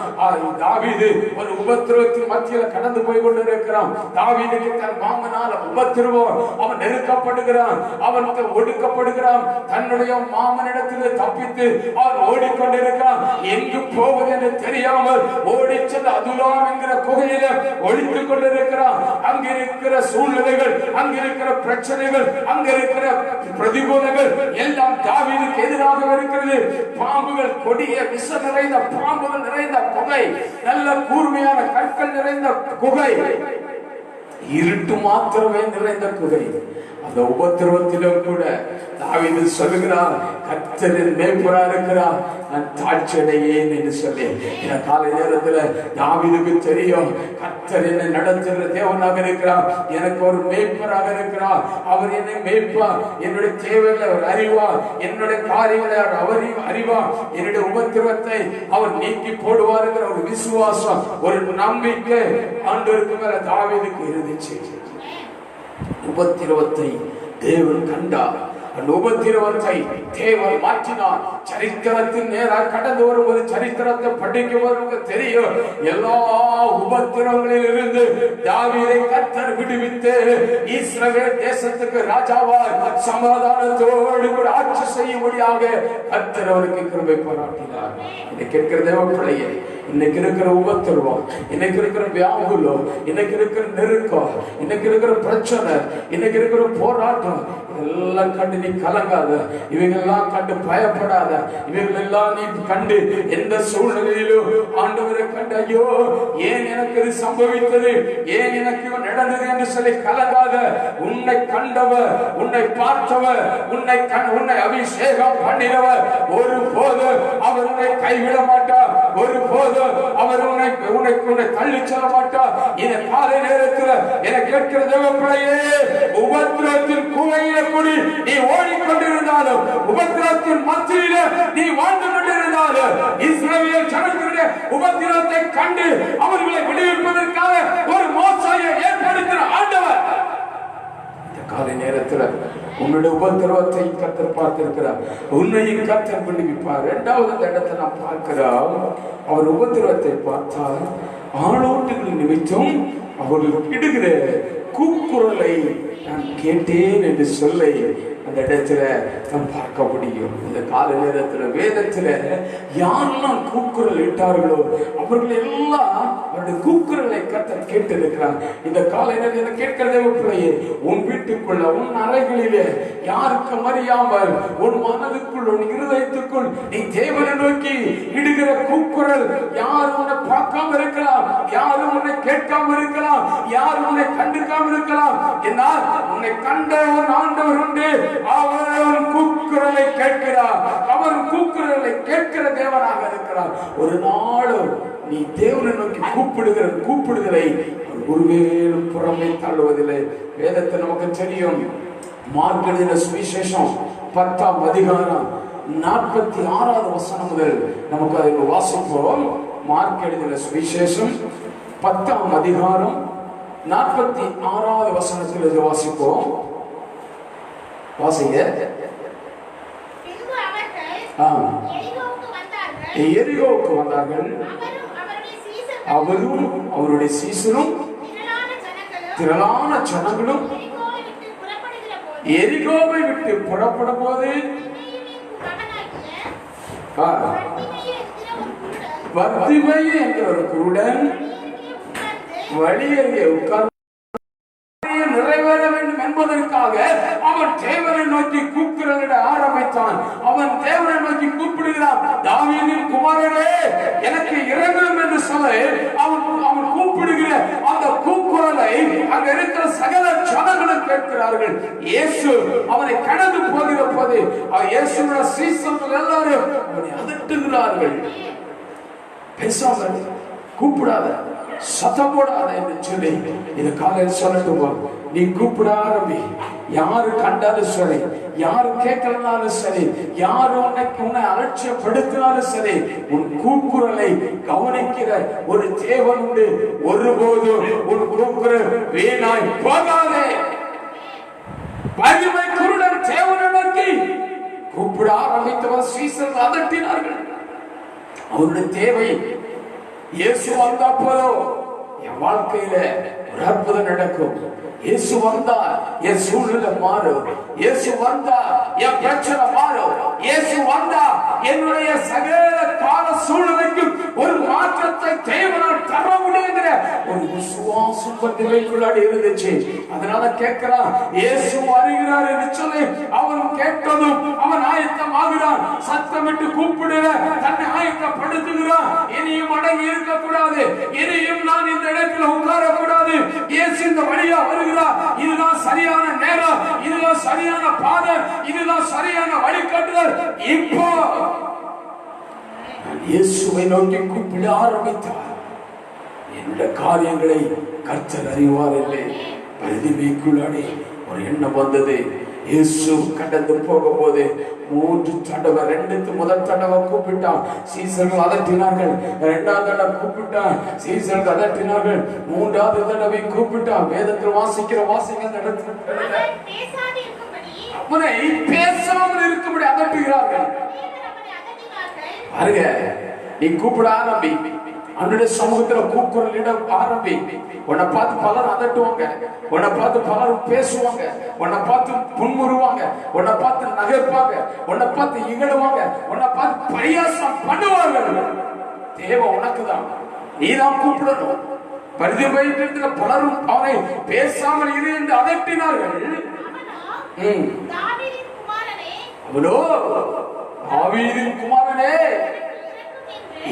தாவீது ஒரு உபத்திரவத்தின் மத்தியில் கடந்து போய் கொண்டிருக்கிறான். தாவீதுக்கு தன் மாமனால் உபத்திரவம், அவன் நெருக்கப்படுகிறான், அவன் ஒடுக்கப்படுகிறான். தன்னுடைய மாமனிடத்தில் தப்பித்து அவன் ஓடிக்கொண்டிருக்கிறான். எங்கு போவது என்று தெரியாமல் ஓடி சென்று அதுலாம் என்கிற குகையில ஒழித்துக் கொண்டிருக்கிறான். அங்கிருக்கிற சூழ்நிலைகள், அங்கிருக்கிற பிரச்சனைகள், அங்கிருக்கிற பிரதிகூலங்கள் எல்லாம் தாவீதுக்கு எதிராக இருக்கிறது. பாம்புகள், கொடிய விஷ நிறைந்த பாம்புகள் நிறைந்த குகை, நல்ல கூர்மையான கற்கள் நிறைந்த குகை, இருட்டு மாத்திரமே நிறைந்த குகை. அந்த உபத்திரவத்திலும் கூட தாவீது சொல்லுகிறார், கர்த்தரின் மேய்ப்பராக இருக்கிறார், நான் தாழ்ச்சி அடையேன் என்று சொல்லி. இந்த காலை நேரத்தில் தாவீதுக்கு தெரியும், கர்த்தர் என்னை நடத்துகிற தேவனாக இருக்கிறார், எனக்கு ஒரு மேய்ப்பராக இருக்கிறார், அவர் என்னை மேய்ப்பார், என்னுடைய தேவைகளை அவர் அறிவார், என்னுடைய காரியங்களை அவர் அறிவார், என்னுடைய உபத்திரவத்தை அவர் நீக்கி போடுவார் என்கிற ஒரு விசுவாசம், ஒரு நம்பிக்கை ஆண்டவருக்கு மேல தாவீதுக்கு இருந்துச்சு. உபத்திரவத்தை தேவன் கண்டார், அந்த உபத்திரவத்தை தேவன் மாற்றினார். சரித்திரத்தின் நேராக கடந்து வரும்போது சரித்திரத்தை படிக்கும்போது தெரியும், எல்லா உபத்திரவங்களில் இருந்து தாவீதை கர்த்தர் விடுவித்து இஸ்ரவேல் தேசத்துக்கு ராஜாவாய் சமாதானத்தோடு கூட ஆட்சி செய்யும்படியாக கர்த்தர் அவருக்கு கிருபை பாராட்டினார். இன்னைக்கு இருக்கிற தேவ பிள்ளையே, இன்னைக்கு இருக்கிற உபத்திரவம், இன்னைக்கு இருக்கிற வியாகுலம், இன்னைக்கு இருக்கிற நெருக்கம், இன்னைக்கு இருக்கிற பிரச்சனை, இன்னைக்கு இருக்கிற போராட்டம், இதெல்லாம் கண்டு நீ கலங்காத, இவைகளெல்லாம் கண்டு பயப்படாத, இவைகளெல்லாம் நீ கண்டு எந்த சூழ்நிலையிலும் ஆண்டவரை கண்டு ஐயோ ஏன் எனக்கு இது சம்பவித்தது, ஏன் எனக்கு நடந்தது என்று சொல்லி கலங்காத. உன்னை கண்டவர், உன்னை பார்த்தவர், உன்னை அபிஷேகம் பண்ணினவர் ஒருபோது அவர் உன்னை கைவிட மாட்டார், ஒருபோது அவர் உன்னை தள்ளி செல்ல மாட்டார். இந்த காலை நேரத்தில் என கேட்கிற தேவ பிள்ளையே, உபத்திரவத்தின் குகையில கூடி நீ ஓடிக்கொண்டிருந்தாலும், உபத்திரவத்தின் மத்தியில நீ வாழ்ந்து கொண்டிருந்தாலும், இஸ்ரவேல் ஜனங்களுடைய உபத்திரவத்தை கண்டு அவர்களை விடுவிப்பதற்காக ஒரு மோசையை ஏற்படுத்தின ஆண்டவர் இந்த காலை நேரத்தில் உன்னுடைய உபத்திரவத்தை கர்த்தர் பார்த்திருக்கிறார், உன்னையும் கர்த்தர் விடுவிப்பார். இரண்டாவது இடத்தை நாம் பார்க்கிறோம், அவர் உபத்திரவத்தை பார்த்தால் ஆளோட்டுகள் நிமித்தம் அவர்கள் இடுகிற கூக்குரலை நான் கேட்டேன் என்று சொல்லை அந்த இடத்துல நாம் பார்க்க முடியும். இந்த கால நேரத்தில் வேதத்துல யாரெல்லாம் கூக்குரல் இட்டார்களோ அவர்கள் எல்லாம் அவருடைய கூக்குரலை கர்த்தர் கேட்டிருக்கிறார். இந்த கால நேரத்தில் கேட்கிறதே பிள்ளையே, உன் வீட்டுக்குள்ள, உன் அறைகளிலே யாருக்கும் அறியாமல் உன் மனதுக்குள், உன் இருதயத்துக்குள் நீ தேவனை நோக்கி இடுகிற கூக்குரல், யாரும் உன்னை பார்க்காம இருக்கலாம், யாரும் உன்னை கேட்காம இருக்கலாம், யாரும் உன்னை கண்டுக்காம இருக்கலாம், என்னால் உன்னை கண்ட ஒரு ஆண்டவர் உண்டு, அவர் கூக்குரலை கேட்கிறார், அவர் கூக்குரலை கேட்கிற தேவனாக இருக்கிறார். ஒரு நாளும் நீ தேவனை நோக்கி கூப்பிடுதலை ஒருவேளும் புறமே தள்ளுவதில்லை. வேதத்தை நமக்கு தெரியும், மார்க் எழுதின சுவிசேஷம் 10ஆம் அதிகாரம் 46வது வசனம் முதல் நமக்கு அதை வாசிப்போம். மார்க் எழுதின சுவிசேஷம் 10ஆம் அதிகாரம் 46வது வசனத்தில் இதை வாசிப்போம். வாசிங்க. எரிகோவுக்கு வந்தார்கள், அவரும் அவருடைய சீசரும் திரளான ஜனங்களும் எரிகோவை விட்டு புறப்பட போது பர்திமை என்ற ஒரு குருடன் வழியருகே உட்கார்ந்து நிறைவேற வேண்டும் என்பதற்காக அவன் தேவனை நோக்கி கூப்பிட ஆரம்பித்தான். அவன் தேவனை நோக்கி கூப்பிடுகிறான், தாவீதின் குமாரனே எனக்கு இறங்கும் என்று சொல்லி அவன் கூப்பிடுகிற அந்த கூக்குரலை அங்க இருக்கிற சகல ஜனங்களும் கேட்கிறார்கள். இயேசு அவனை கடந்து போகிற போது இயேசுவின் சீசர்கள் எல்லாரும் அவனை அதட்டுகிறார்கள். பேசாமல், கூப்பிடாத, சத்தம் போடாத என்று சொல்லி இந்த காலையில் சொல்லட்டுமா, நீ கூப்பிட ஆரம்பி. யாரு கண்டாலும் சரி, யாரு கேட்கலனாலும் சரி, யாரு உன்னை அலட்சியப்படுத்தினாலும் சரி, உன் கூக்குரலை கவனிக்கிற ஒரு தேவன் உண்டு. ஒருபோதும் உன் கூக்குரல் வீணாய் போகாதே. மகிமைக்கு நோக்கி கூப்பிட ஆரம்பித்தவர் சீசர்கள் அதட்டினார்கள். அவருடைய தேவை இயேசு வந்தா போதும் என் வாழ்க்கையில ஒரு அற்புதம் நடக்கும். இயேசு வந்தா என் சூழ்நிலை மாறும். இயேசு வந்தா என் பிரச்சனை மாறும். இயேசு வந்தா என்னுடைய சகல கால சூழ்நிலைக்கும் ஒரு மாற்றத்தை தேவனால் தர முடியுங்கிற ஒரு விசுவாசம் பத்திரைக்குள்ளாடி இருந்துச்சு. அதனால கேட்கிறான், இயேசு வருகிறார் என்று சொல்லி அவன் கேட்டதும் அவன் ஆயத்தமாகிறான். சத்தமிட்டு கூப்பிடுற தன்னை ஆயத்தப்படுத்துகிறான். இனியும் அடங்கி இருக்கக்கூடாது. இனியும் நான் இந்த இடத்தில் உட்காரக்கூடாது. இயேசு இந்த வழியா வருகிறார். இதுதான் சரியான நேரம். இதுதான் சரியான பாதை. இதுதான் சரியான வழிகாட்டுதல். இப்போ இயேசுவை நோக்கி கூப்பிட ஆரம்பித்தார். என்னுடைய காரியங்களை கர்த்தர் அறிவார் இல்லை. பரிதிமைக்குள்ளாடி ஒரு எண்ணம் வந்தது. இயேசு கடந்து போகும்போது 3 தடவை, முதல் தடவை கூப்பிட்டான், சீசர்கள் அதட்டினார்கள். 2வது தடவை கூப்பிட்டான், சீசர்கள் அதட்டினார்கள். 3வது தடவை கூப்பிட்டான். வேதத்தில் வாசிங்க அவனை பேசாமல் இருக்கும்படி அதட்டுகிறார்கள். பாருங்க, நீ கூப்பிட ஆரம்பி. அவனுடைய சமூகத்துல கூக்குரலிட ஆரம்பி. உன்னை பார்த்து பலர் அதட்டுவாங்க. உன்னை பார்த்து பலர் பேசுவாங்க. உன்னை பார்த்து புன்முறுவாங்க. உன்னை பார்த்து நகைப்பாங்க. உன்னை பார்த்து இகழுவாங்க. உன்னை பார்த்து பரியாசம் பண்ணுவார்கள். தேவை உனக்குதான். நீதான் கூப்பிடணும். பரிதிபயத்திற்கு பலரும் அவனை பேசாமல் இரு என்று அதட்டினார்கள். அவனோ, தாவீதின் குமாரனே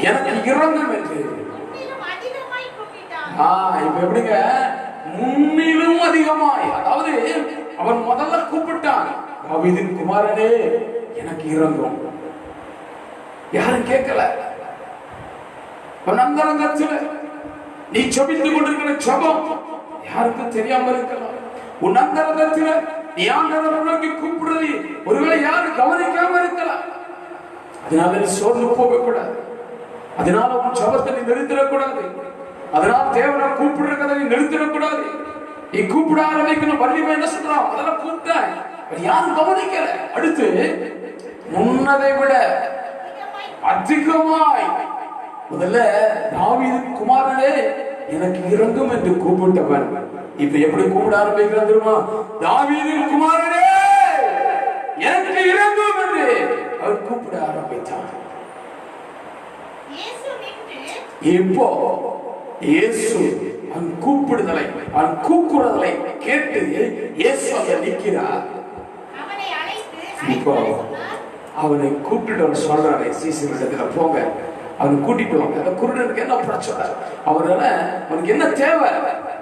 எனக்கு இறங்கும் என்று. இப்ப எப்படிங்க? முன்னிலும் அதிகமாய். அதாவது அவன் முதல்ல கூப்பிட்டான், தாவீதின் குமாரனே எனக்கு இறங்கும். யாரும் கேட்கல. அந்தரங்கத்தில் நீ ஜெபித்து கொண்டிருக்கிற ஜெபம் யாருக்கும் தெரியாம இருக்கலாம். உன் அந்தரங்கத்தில் நீ ஆண்டவரை நோக்கி கூப்பிடுறது ஒருவேளை யாரும் கவனிக்காம இருக்கலாம். அதனால நீ சோர்ந்து போக கூடாது. அதனால உன் ஜெபத்தை நீ நிறுத்திடக்கூடாது. அதனால தேவனை கூப்பிடுறதை நீ நிறுத்திடக்கூடாது. நீ கூப்பிட ஆரம்பிக்கணும். வள்ளிமை என்ன சொல்றான்? அதெல்லாம் கூப்பிட்டாய், யாரும் கவனிக்கல. அடுத்து முன்னதை விட அதிகமாய் முதல்ல தாவீதின் குமாரனே எனக்கு இறங்கும் என்று கூப்பிட்டவன் இப்ப எப்படி கூப்பிட ஆரம்பிக்கிறான் தெரியுமா? தாவீதின் குமாரனே எனக்கு இறங்கும் என்று அவர் கூப்பிட ஆரம்பித்தார். இப்போ இயேசு அவன் கூப்பிடுதலை, அவன் கூக்குறதலை கேட்டு இயேசு அங்க நிற்கிறார். இப்போ அவனை கூப்பிட்டு சொல்றாரு, சீசரிடத்துல போங்க, அவனை கூட்டிட்டு வாங்க. அந்த குருடனுக்கு என்ன பிரச்சனை? அவனால அவனுக்கு என்ன தேவை?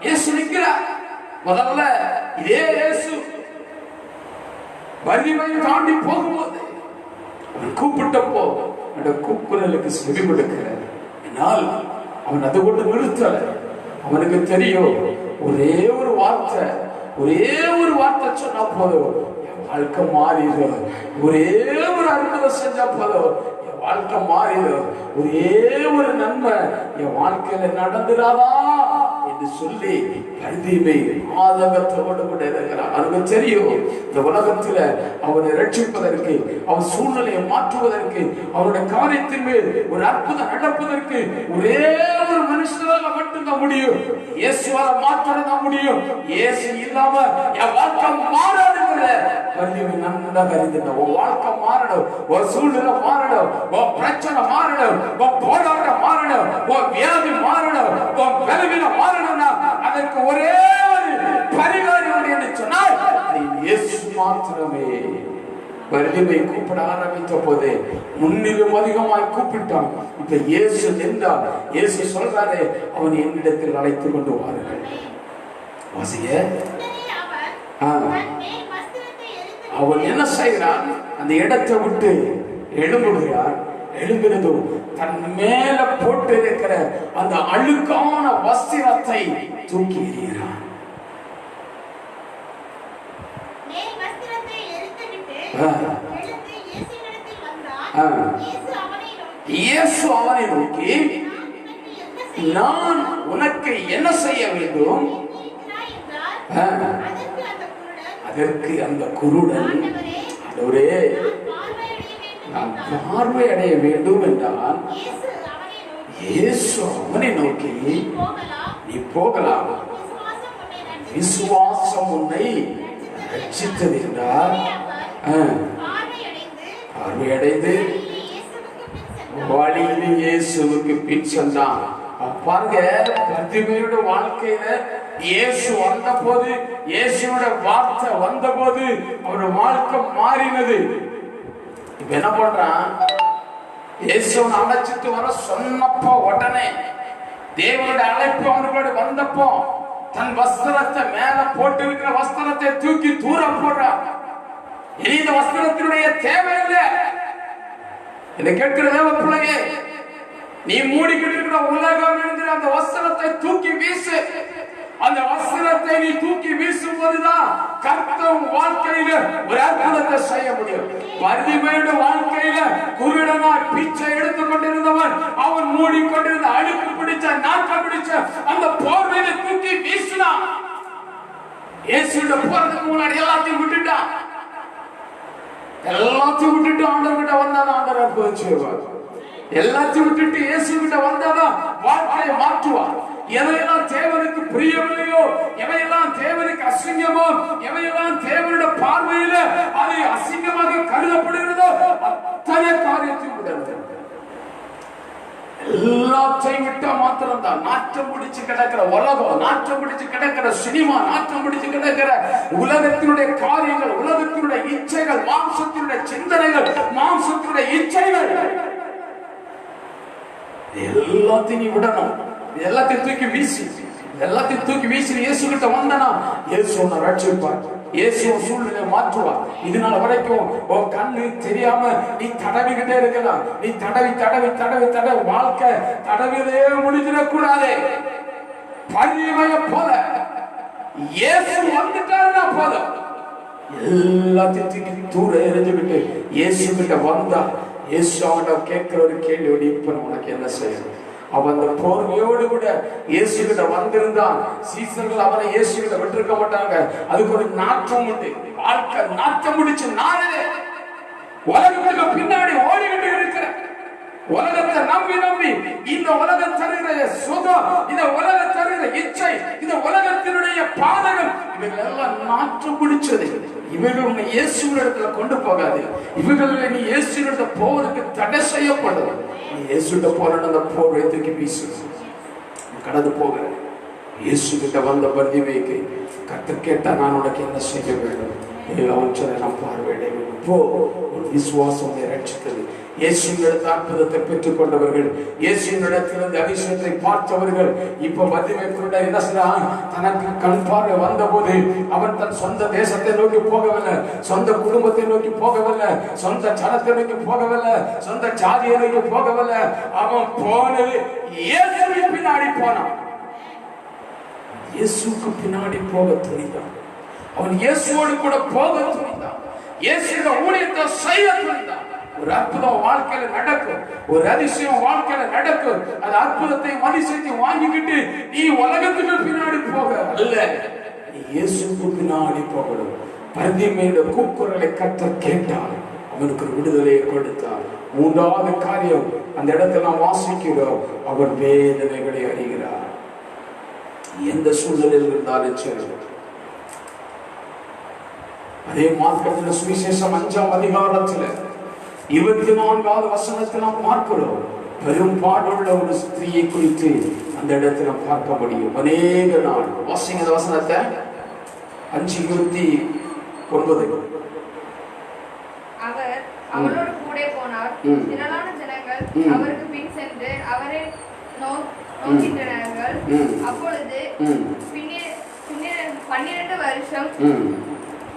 இயேசு நிற்கிறார். முதல்ல இதே இயேசு வலிமை தாண்டி போகும்போது அவன் கூப்பிட்டப்போ அந்த கூக்குரலுக்கு செவி கொடுக்கிறார். என்னால் அவன் அதை கொண்டு நிறுத்தல. அவனுக்கு தெரியும், ஒரே ஒரு வார்த்தை சொன்னா போதும் என் வாழ்க்கை மாறிடும். ஒரே ஒரு அற்புதம் செஞ்சா போதும் என் வாழ்க்கை மாறிடும். ஒரே ஒரு நன்மை என் வாழ்க்கையில நடந்துடாதா என்று சொல்லி பரிதிமை ஆதங்கத்தோடு கூட இருக்கிறான். அவனுக்கு தெரியும், இந்த உலகத்துல அவனை ரட்சிப்பதற்கு, அவன் சூழ்நிலையை மாற்றுவதற்கு, அவனுடைய காரியத்தின் மேல் ஒரு அற்புதம் நடப்பதற்கு ஒரே ஒரு மனுஷனால மட்டும்தான் முடியும். இயேசுவால மாற்றதான் முடியும். இயேசு இல்லாம என் வாழ்க்கை மாறாதுங்கிற பரிதிமை நன்றாக அறிந்துட்டான். உன் வாழ்க்கை மாறணும், உன் சூழ்நிலை மாறணும், உன் பிரச்சனை மாறணும், உன் போராட்டம் மாறணும், உன் வியாதி மாறணும், உன் பலவீனம் மாறணும்னா அதற்கு ஒரே ஒரு பரிகாரம் என்று சொன்னால் இயேசு மாத்திரமே. வலிமை கூப்பிட ஆரம்பித்த போது முன்னிலும் அதிகமாய் கூப்பிட்டான். இப்ப இயேசு நின்றார். இயேசு சொல்றாரு, அவன் என்னிடத்தில் அழைத்துக் கொண்டு வாருங்கள். வாசிங்க. அவன் என்ன செய்கிறான்? அந்த இடத்தை விட்டு எழும்புகிறான். எழும்பினதும் தன் மேல போட்டு இருக்கிற அந்த அழுக்கான வஸ்திரத்தை தூக்கி எறிகிறான். இயேசு அவனை நோக்கி, நான் உனக்கு என்ன செய்ய வேண்டும்? அதற்கு அந்த குருடன், ஒரே நான் பார்வை அடைய வேண்டும் என்றால் இயேசு அவனை நோக்கி நீ போகலாம், விசுவாசம் உன்னை ரட்சித்தது என்றால் பார்வையடைந்து வழியிலே இயேசுவுக்கு பின் சென்றான். பாருங்க, பர்திமேயுடைய வாழ்க்கையில இயேசு வந்த போது, இயேசுவோட வார்த்தை வந்த போது அவருடைய வாழ்க்கை மாறினது. இப்ப என்ன பண்றான்? இயேசுவை அழைச்சிட்டு வர சொன்னப்போ உடனே தேவனுடைய அழைப்பு அவர்களோட வந்தப்போ தன் வஸ்திரத்தை மேல போட்டு இருக்கிற வஸ்திரத்தை தூக்கி தூரம் போடுறான். இனி இந்த வஸ்திரத்தினுடைய தேவையில்லை. இதை கேட்கிற தேவ பிள்ளையே, நீ மூடிக்கிட்டு இருக்கிற உலகம் என்கிற அந்த வஸ்திரத்தை தூக்கி வீசு. அந்த வஸ்திரத்தை நீ தூக்கி வீசும் போதுதான் கர்த்தர் வாழ்க்கையில ஒரு அற்புதத்தை செய்ய முடியும். பர்திமேயுடைய வாழ்க்கையில குருடனாய் பிச்சை எடுத்துக் கொண்டிருந்தவன், அவன் மூடிக்கொண்டிருந்த அழுக்கு பிடிச்ச நாட்கள் பிடிச்ச அந்த போர்வையை தூக்கி வீசினான். இயேசுட போறதுக்கு முன்னாடி எல்லாத்தையும் விட்டுட்டான். எல்லாத்தையும் விட்டுட்டு ஆண்டவர் கிட்ட வந்தாதான் ஆண்டவர் அற்புதம் செய்வார். எல்லாத்தையும் விட்டுட்டு இயேசு கிட்ட வந்தாதான் வாழ்க்கையை மாற்றுவார். எவையெல்லாம் தேவனுக்கு பிரியமில்லையோ, எவையெல்லாம் தேவனுக்கு அசிங்கமோ, எவையெல்லாம் தேவனுடைய பார்வையில அது அசிங்கமாக கருதப்படுகிறதோ அத்தனை காரியத்தையும் விடுறது. எல்லாத்தையும் விட்டா மாத்திரம் தான் நாற்றம் பிடிச்சு கிடக்கிற உலகம், நாற்றம் பிடிச்சு கிடக்கிற சினிமா, நாற்றம் பிடிச்சு கிடக்கிற உலகத்தினுடைய காரியங்கள், உலகத்தினுடைய இச்சைகள், மாம்சத்தினுடைய சிந்தனைகள், மாம்சத்தினுடைய இச்சைகள் எல்லாத்தையும் விடணும். எல்லாத்தையும் தூக்கி வீசி, எல்லாத்தையும் தூக்கி வீசி இயேசு கிட்ட வந்தனா இயேசு உன்னை ரட்சிப்பார். இயேசு சூழ்நிலை மாற்றுவார். இதனால வரைக்கும் உன் கண்ணு தெரியாம நீ தடவிக்கிட்டே இருக்கலாம். நீ தடவி தடவி தடவி தடவி வாழ்க்கை தடவிலே முடிஞ்சிடக்கூடாது. பரிமைய போல இயேசு வந்துட்டாருன்னா போதும், எல்லாத்தையும் தூக்கி தூர எரிஞ்சுக்கிட்டு இயேசு கிட்ட வந்தா இயேசு அவன்கிட்ட கேட்கிற ஒரு கேள்வி, இப்ப உனக்கு என்ன செய்யணும்? அவன் அந்த போர்வையோடு கூட இயேசு கிட்ட வந்திருந்தான். சீசர்கள் அவனை இயேசு கிட்ட விட்டுருக்க மாட்டாங்க. அதுக்கு ஒரு நாற்றம் உண்டு. வாழ்க்கை நாற்றம் முடிச்சு நானே உலகத்துக்கு பின்னாடி ஓடிக்கிட்டு இருக்கிறேன். உலகத்தை நம்பி நம்பி இந்த உலகம் தருகிற சுகம், இந்த உலகம் தருகிற இச்சை, இந்த உலகத்தினுடைய பாதகம், இவைகள் எல்லாம் நாற்றம் பிடிச்சது. இவைகள் உன்னை இயேசுவிடத்துல கொண்டு போகாது. இவைகள் நீ இயேசுவிட போவதற்கு தடை செய்யப்படும். நீ இயேசுகிட்ட போற அந்த போர்வை தூக்கி வீசு, கடந்து போக. இயேசு கிட்ட வந்த பர்திமேயுக்கு கர்த்தர் கேட்டா, நான் உனக்கு என்ன செய்ய வேண்டும்? அவன் சொன்ன, நான் பார்வையிட வேண்டும். போ, உன் விசுவாசம் ரட்சித்தது. இயேசுவின் அற்புதத்தை பெற்றுக் கொண்டவர்கள், இயேசுவினிடத்திலிருந்து அபிஷேகத்தை பார்த்தவர்கள், இப்ப பர்திமேயுக்குள்ள என்ன செய்றான்? தனக்கு கண் பார்வை வந்த போது அவன் தன் சொந்த தேசத்தை நோக்கி போகவில்லை, சொந்த குடும்பத்தை நோக்கி போகவில்லை, சொந்த ஜனத்தை நோக்கி போகவில்லை, சொந்த ஜாதியை நோக்கி போகவில்லை. அவன் போனது இயேசுவின் பின்னாடி போனான். இயேசுக்கு பின்னாடி போக துணிந்தான். அவன் இயேசுவோடு கூட போக துணிந்தான். இயேசுவின் ஊழியத்தை செய்ய துணிந்தான். ஒரு அற்புதம் வாழ்க்கையில நடக்கும், ஒரு அதிசயம் வாழ்க்கையில நடக்கும். அந்த அற்புதத்தை அதிசயத்தை வாங்கிக்கிட்டு நீ உலகத்துக்கு பின்னாடி போக அல்ல, நீ இயேசுக்கு பின்னாடி போகணும். பர்திமேயுடைய கூக்குரலை கர்த்தர் கேட்டார், அவனுக்கு ஒரு விடுதலையை கொடுத்தார். மூன்றாவது காரியம், அந்த இடத்துல நாம் வாசிக்கிறோம், அவர் வேதனைகளை அறிகிறார். எந்த சூழ்நிலையில் இருந்தாலும் சரி. அதே மார்க்கத்தில் சுவிசேஷம் 5ஆம் அதிகாரத்தில் 24வது வசனத்தில் நாம் பார்க்கிறோம், பெரும்பாடுள்ள ஒரு ஸ்திரீயை குறித்து அந்த இடத்துல பார்க்க முடியும். அநேக நாள் வாசிங்க வசனத்தை 5:29. அவர் அவளோடு கூட போனார். திரளான ஜனங்கள் அவருக்கு பின் சென்று அவரை நோக்கின்றனர். அப்பொழுது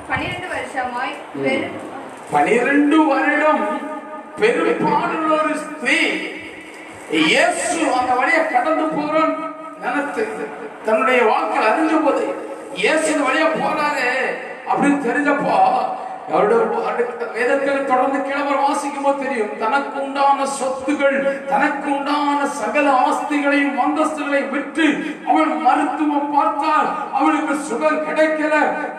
12 வருஷமாய் 12 வருடம் பெரும்பாடுள்ள ஒரு ஸ்திரீ இயேசு அந்த வழியை கடந்து போறோம் நினைத்து தன்னுடைய வாழ்க்கையில் அறிஞ்ச போது, இயேசு வழியா போறாரு அப்படின்னு தெரிஞ்சப்போ அவருடைய வேதத்தில் தொடர்ந்து கிழவர் வாசிக்கும் போது தெரியும், தனக்கு உண்டான சொத்துகள், தனக்கு உண்டான சகல ஆஸ்திகளையும் அந்தஸ்துகளையும் விற்று அவள் மருத்துவம் பார்த்தால் அவளுக்கு சுகம் கிடைக்கல.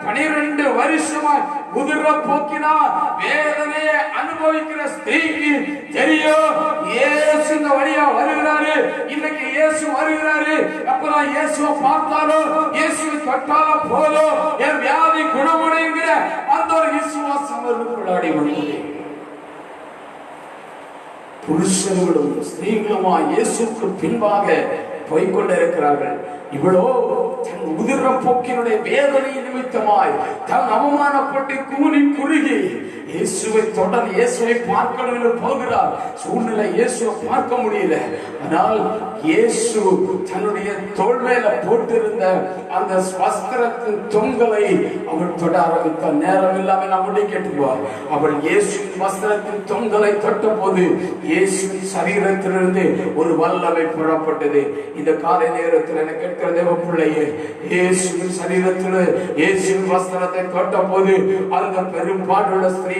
12 வருஷமாய் உதிர போக்கினார். வேதனையை அனுபவிக்கிற ஸ்திரீக்கு தெரியும், இயேசு இந்த வழியா வருகிறாரு, இன்னைக்கு இயேசு வருகிறாரு. அப்பதான் இயேசுவை பார்த்தாலோ இயேசுவை தொட்டாலோ போதும் என் வியாதி குணமடைங்கிற அந்த ஒரு விசுவாசம் அவர்களுக்குள்ளாடி வந்தது. புருஷர்களும் ஸ்திரீகளுமா இயேசுக்கு பின்பாக போய்கொண்டிருக்கிறார்கள். இவ்வளோ தன் உதிர போக்கினுடைய வேதனை நிமித்தமாய் தன் அவமானப்பட்டு கூனி குறுகி இயேசுவை தொடர்ந்து இயேசுவை பார்க்கணும் என்று போகிறார். சூழ்நிலை இயேசுவை பார்க்க முடியல. ஆனால் இயேசு தன்னுடைய தோள் மேல போட்டிருந்த அந்த வஸ்திரத்தின் தொங்கலை அவள் தொட ஆரம்பித்த நேரம் இல்லாம நம்முடைய கேட்டுக்குவார். அவள் இயேசுவின் வஸ்திரத்தின் தொங்கலை தொட்ட போது இயேசுவின் சரீரத்திலிருந்து ஒரு வல்லமை புறப்பட்டது. இந்த காலை நேரத்தில் எனக்கு கேட்கிற தேவ பிள்ளையே, இயேசுவின் சரீரத்தில் இயேசுவின் வஸ்திரத்தை தொட்ட போது அந்த பெரும்பாடுள்ள ஸ்திரீ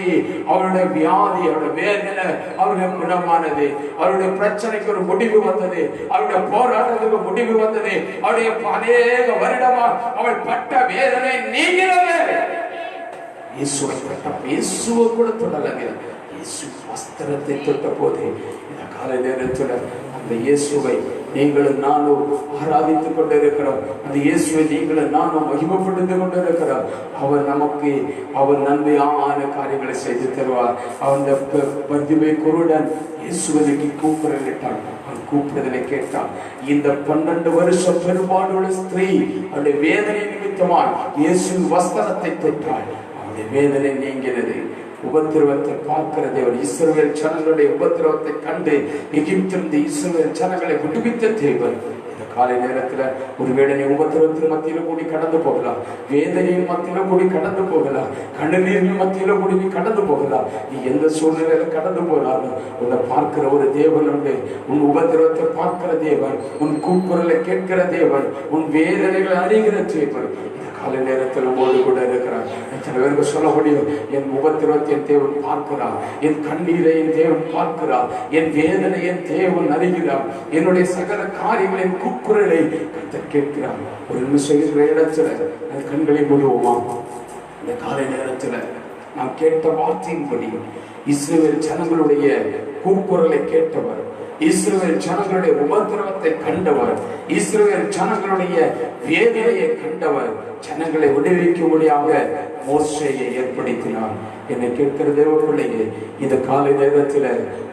அவருடைய வியாதி, அவருடைய வேதனை அவருடைய குணமானது. அவருடைய பிரச்சனைக்கு ஒரு முடிவு வந்தது. அவருடைய போராட்டத்துக்கு முடிவு வந்தது. அவருடைய அநேக வருடமா அவள் பட்ட வேதனை நீங்கிறது. இயேசுவை தொட்ட, இயேசுவை கூட தொடலங்க, இயேசு வஸ்திரத்தை தொட்ட போது இந்த காலை நேரத்தில் அந்த இயேசுவை நீங்களும் நானும் ஆராதித்துக் கொண்டிருக்கிறோம். அந்த இயேசுவை நீங்களும் நானும் மகிமைப்படுத்திக் கொண்டிருக்கிறோம். அவர் நமக்கு அவர் நன்மையான காரியங்களை செய்து தருவார். அந்த பத்திமை குருடன் இயேசுவனுக்கு கூப்பிட்டான். அவன் கூப்பிடுதலை கேட்டான். இந்த 12 வருஷம் பெரும்பாடுள்ள ஸ்திரீ அவருடைய வேதனை நிமித்தமாய் இயேசுவின் வஸ்திரத்தை தொட்டாள். அவருடைய வேதனை நீங்கிறது. உபத்திரவத்தை பார்க்கிற தேவன், இஸ்ரவேல் ஜனங்களுடைய உபத்திரவத்தை கண்டு எகிப்திலிருந்து இஸ்ரவேல் ஜனங்களை விடுவித்த தேவன். இந்த காலை நேரத்துல ஒருவேளை நீ உபத்திரவத்தின் மத்தியில கூடி கடந்து போகலாம், வேதனையின் மத்தியில கூடி கடந்து போகலாம், கண்ணீரின் மத்தியில கூடி நீ கடந்து போகலாம். நீ எந்த சூழ்நிலையில கடந்து போனாலும் உன்னை பார்க்கிற ஒரு தேவன் உண்டு. உன் உபத்திரவத்தை பார்க்கிற தேவன், உன் கூக்குரலை கேட்கிற தேவன், உன் வேதனைகளை அறிகிற தேவன் காலை நேரத்தில் நம்மோடு கூட இருக்கிறார். எத்தனை பேருக்கு சொல்ல முடியும், என் உபத்திரவத்தை என் தேவன் பார்க்கிறார், என் கண்ணீரை என் தேவன் பார்க்கிறார், என் வேதனை என் தேவன் அறிகிறார், என்னுடைய சகல காரியங்களின் கூக்குரலை கர்த்தர் கேட்கிறார். ஒரு நிமிஷம் இடத்துல கண்களை மூடுவோமா? இந்த காலை நேரத்துல நாம் கேட்ட வார்த்தையின்படி இஸ்ரவேல் ஜனங்களுடைய கூக்குரலை கேட்டவர், இஸ்ரவேல் ஜனங்களுடைய உபத்திரவத்தை கண்டவர், இஸ்ரவேல் ஜனங்களுடைய வேதனையை கண்டவர், ஜனங்களை விடுவிக்கும்படியாக மோசேயை ஏற்படுத்தினார். என்னை கேட்கிற தேவ பிள்ளையே, இந்த காலை நேரத்தில்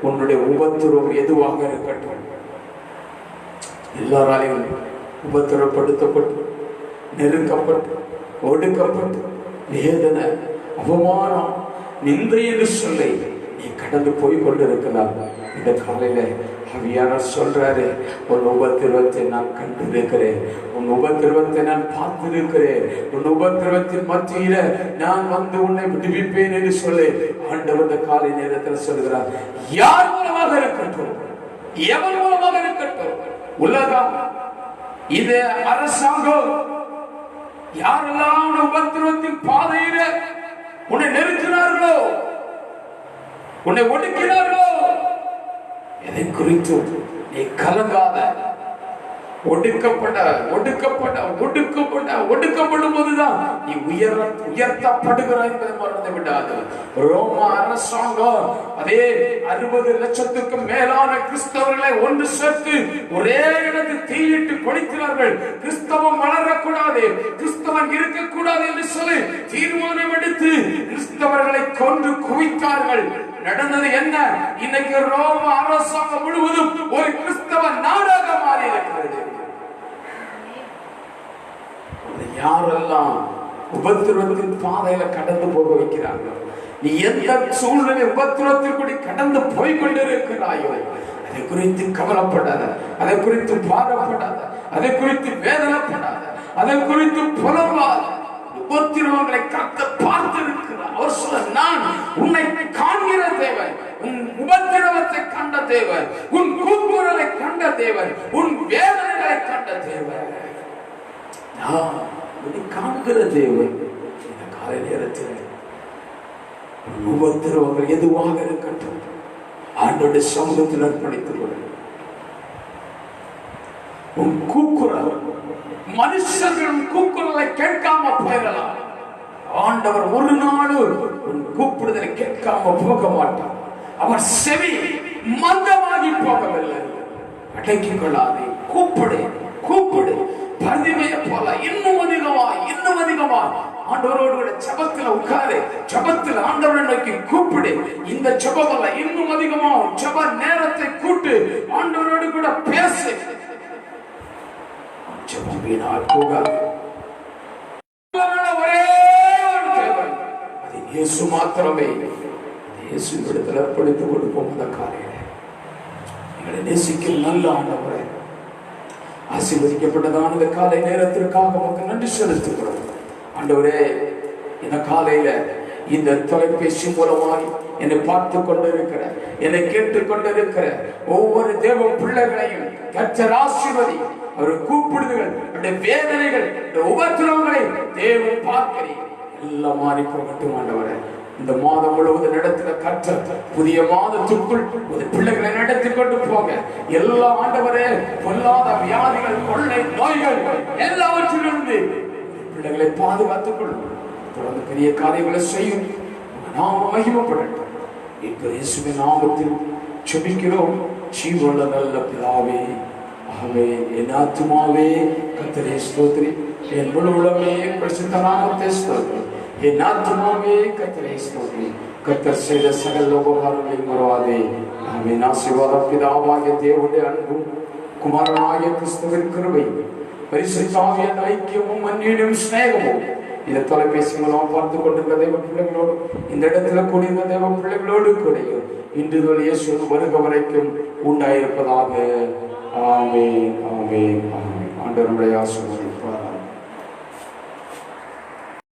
உன்னுடைய உபத்திரவம் எதுவாக இருக்கட்டும், எல்லாராலையும் உபத்திரப்படுத்தப்பட்டு நெருக்கப்பட்டு ஒடுக்கப்பட்டு வேதனை அவமானம் நிந்தை என்று சொல்லி நீ கடந்து போய் கொண்டிருக்கலாம். இந்த காலையில அவியானவர் சொல்றாரு, உன் உபத்திரவத்தை நான் கண்டிருக்கிறேன், உன் உபத்திரவத்தை நான் பார்த்திருக்கிறேன், உன் உபத்திரவத்தின் மத்தியில நான் வந்து உன்னை விடுவிப்பேன் என்று சொல்லி ஆண்டவர் இந்த காலை நேரத்தில் சொல்கிறார். யார் மூலமாக இருக்கட்டும், எவன் மூலமாக இருக்கட்டும், உலகம், இது அரசாங்கம், யாரெல்லாம் உபத்திரவத்தின் பாதையில உன்னை நெருக்கினார்களோ, உன்னை ஒடுக்கினார்களோ, எதை குறித்து நீ கலங்காத. ஒடுக்கப்படும் போதுதான் நீ உயர்த்தப்படுகிறாய் என்பதை மறந்து விடாது. ரோம அரசாங்கம் அதே 60 லட்சத்துக்கு மேலான கிறிஸ்தவர்களை ஒன்று சேர்த்து ஒரே இடத்தில் தீயிட்டு கொளுத்தினார்கள். கிறிஸ்தவம் வளரக்கூடாது, கிறிஸ்தவன் இருக்கக்கூடாது என்று சொல்லி தீர்மானம் எடுத்து கிறிஸ்தவர்களை கொன்று குவித்தார்கள். நடந்தது என்ன? இன்னைக்கு ரோம அரசாங்கம் முழுவதும் ஒரு கிறிஸ்தவ நாடாக மாறி இருக்கிறது. யாரெல்லாம் உபத்திரவத்தின் பாதையில கடந்து போக வைக்கிறார்கள், நீ எந்த சூழ்நிலை உபத்திரவத்தில் கூட கடந்து போய் கொண்டிருக்கிறாயோ அதை குறித்து கவலைப்படாத, அதை குறித்து பாரப்படாத, அதை குறித்து வேதனைப்படாத, அதை குறித்து புலம்பாத. உபத்திரவங்களை கர்த்தர் பார்த்திருக்கிறார். அவர் சொல்ல, நான் உன்னை காண்கிற தேவன், உன் உபத்திரவத்தை கண்ட தேவன், உன் கூக்குரலை கண்ட தேவன், உன் வேதனைகளை கண்ட தேவன், நான் உன்னை காண்கிற தேவன். இந்த காலை நேரத்தில் உபத்திரவங்கள் எதுவாக இருக்கட்டும் ஆண்டோட சமூகத்தில் அர்ப்பணித்துக் கொள்ள. உன் கூக்குரல் மனுஷர்கள் கூக்குரலை கேட்காம போயிடலாம். ஆண்டவர் ஒரு நாளும் உன் கூப்பிடுதலை கேட்காம போக மாட்டார். அவர் செவி மந்தமாகி போகவில்லை. அடக்கிக் கொள்ளாதே, கூப்பிடு கூப்பிடு. பரிமைய போல இன்னும் அதிகமா ஆண்டவரோடு கூட ஜெபத்துல உட்காரு. ஜெபத்தில் ஆண்டவரை நோக்கி கூப்பிடு. இந்த ஜெபமல்ல, இன்னும் அதிகமா ஜெப நேரத்தை கூட்டு. ஆண்டவரோடு கூட பேசு. ஜெபம் வீணாய் போகாது. ஒரே ஒரு தேவன், அது இயேசு மாத்திரமே. இயேசு விடுதலை அர்ப்பணித்துக் கொடுப்போம். அந்த காலையில எங்களை நேசிக்கும் நல்ல ஆண்டவரே, ஆசீர்வதிக்கப்பட்டதான இந்த காலை நேரத்திற்காக உமக்கு நன்றி செலுத்துகிறோம். ஆண்டவரே, இந்த காலையில இந்த தொலைபேசி மூலமாய் என்னை பார்த்து கொண்டிருக்கிற, என்னை கேட்டுக் கொண்டிருக்கிற ஒவ்வொரு தேவ பிள்ளைகளையும் கர்த்தர் ஆசீர்வதி. அவர் கூப்பிடுதுகள், வேதனைகள், உபத்திரவங்களை தேவன் பார்க்கிறீர். எல்லாம் மாறி போகட்டும் ஆண்டவரே. இந்த மாதம் முழுவதும் நடத்துகிற கர்த்தர் புதிய மாதத்திற்குள் பிள்ளைகளை நடத்தி கொண்டு போக எல்லா ஆண்டவரே பொல்லாத வியாதிகள், கொள்ளை நோய்கள் எல்லாவற்றிலிருந்து பிள்ளைகளை பாதுகாத்துக் கொள்ளும். தொடர்ந்து பெரிய காரியங்களை செய்யும். நாம் மகிமைப்படட்டும். இப்ப இயேசுவின் நாமத்தில் ஜெபிக்கிறோம். ஜீவனுள்ள நல்ல பிதாவே, ஆமென். என் ஆத்துமாவே கர்த்தரை ஸ்தோத்திரி, என் முழு உள்ளமே பரிசுத்த நாமத்தை ஸ்தோத்திரி. என் ஆத்துமாவே கர்த்தரை ஸ்தோத்திரி, கர்த்தர் செய்த சகல உபகாரங்களை மறவாதே. ஆமென். ஆசீர்வாத பிதாவாகிய தேவனுடைய அன்பும் குமாரனாகிய கிறிஸ்துவின் கிருபை பரிசுத்த ஆவியின் ஐக்கியமும் அந்நியனும் சிநேகமும் இந்த தொலைபேசி மூலம் பார்த்து கொண்டிருந்த தேவ பிள்ளைகளோடு, இந்த இடத்துல கூடியிருந்த தேவ பிள்ளைகளோடு கூட இன்று இயேசு வருக வரைக்கும் உண்டாயிருப்பதாக. ஆமென், ஆமென், ஆமென். ஆண்டவருடைய ஆசீர்வாதம்.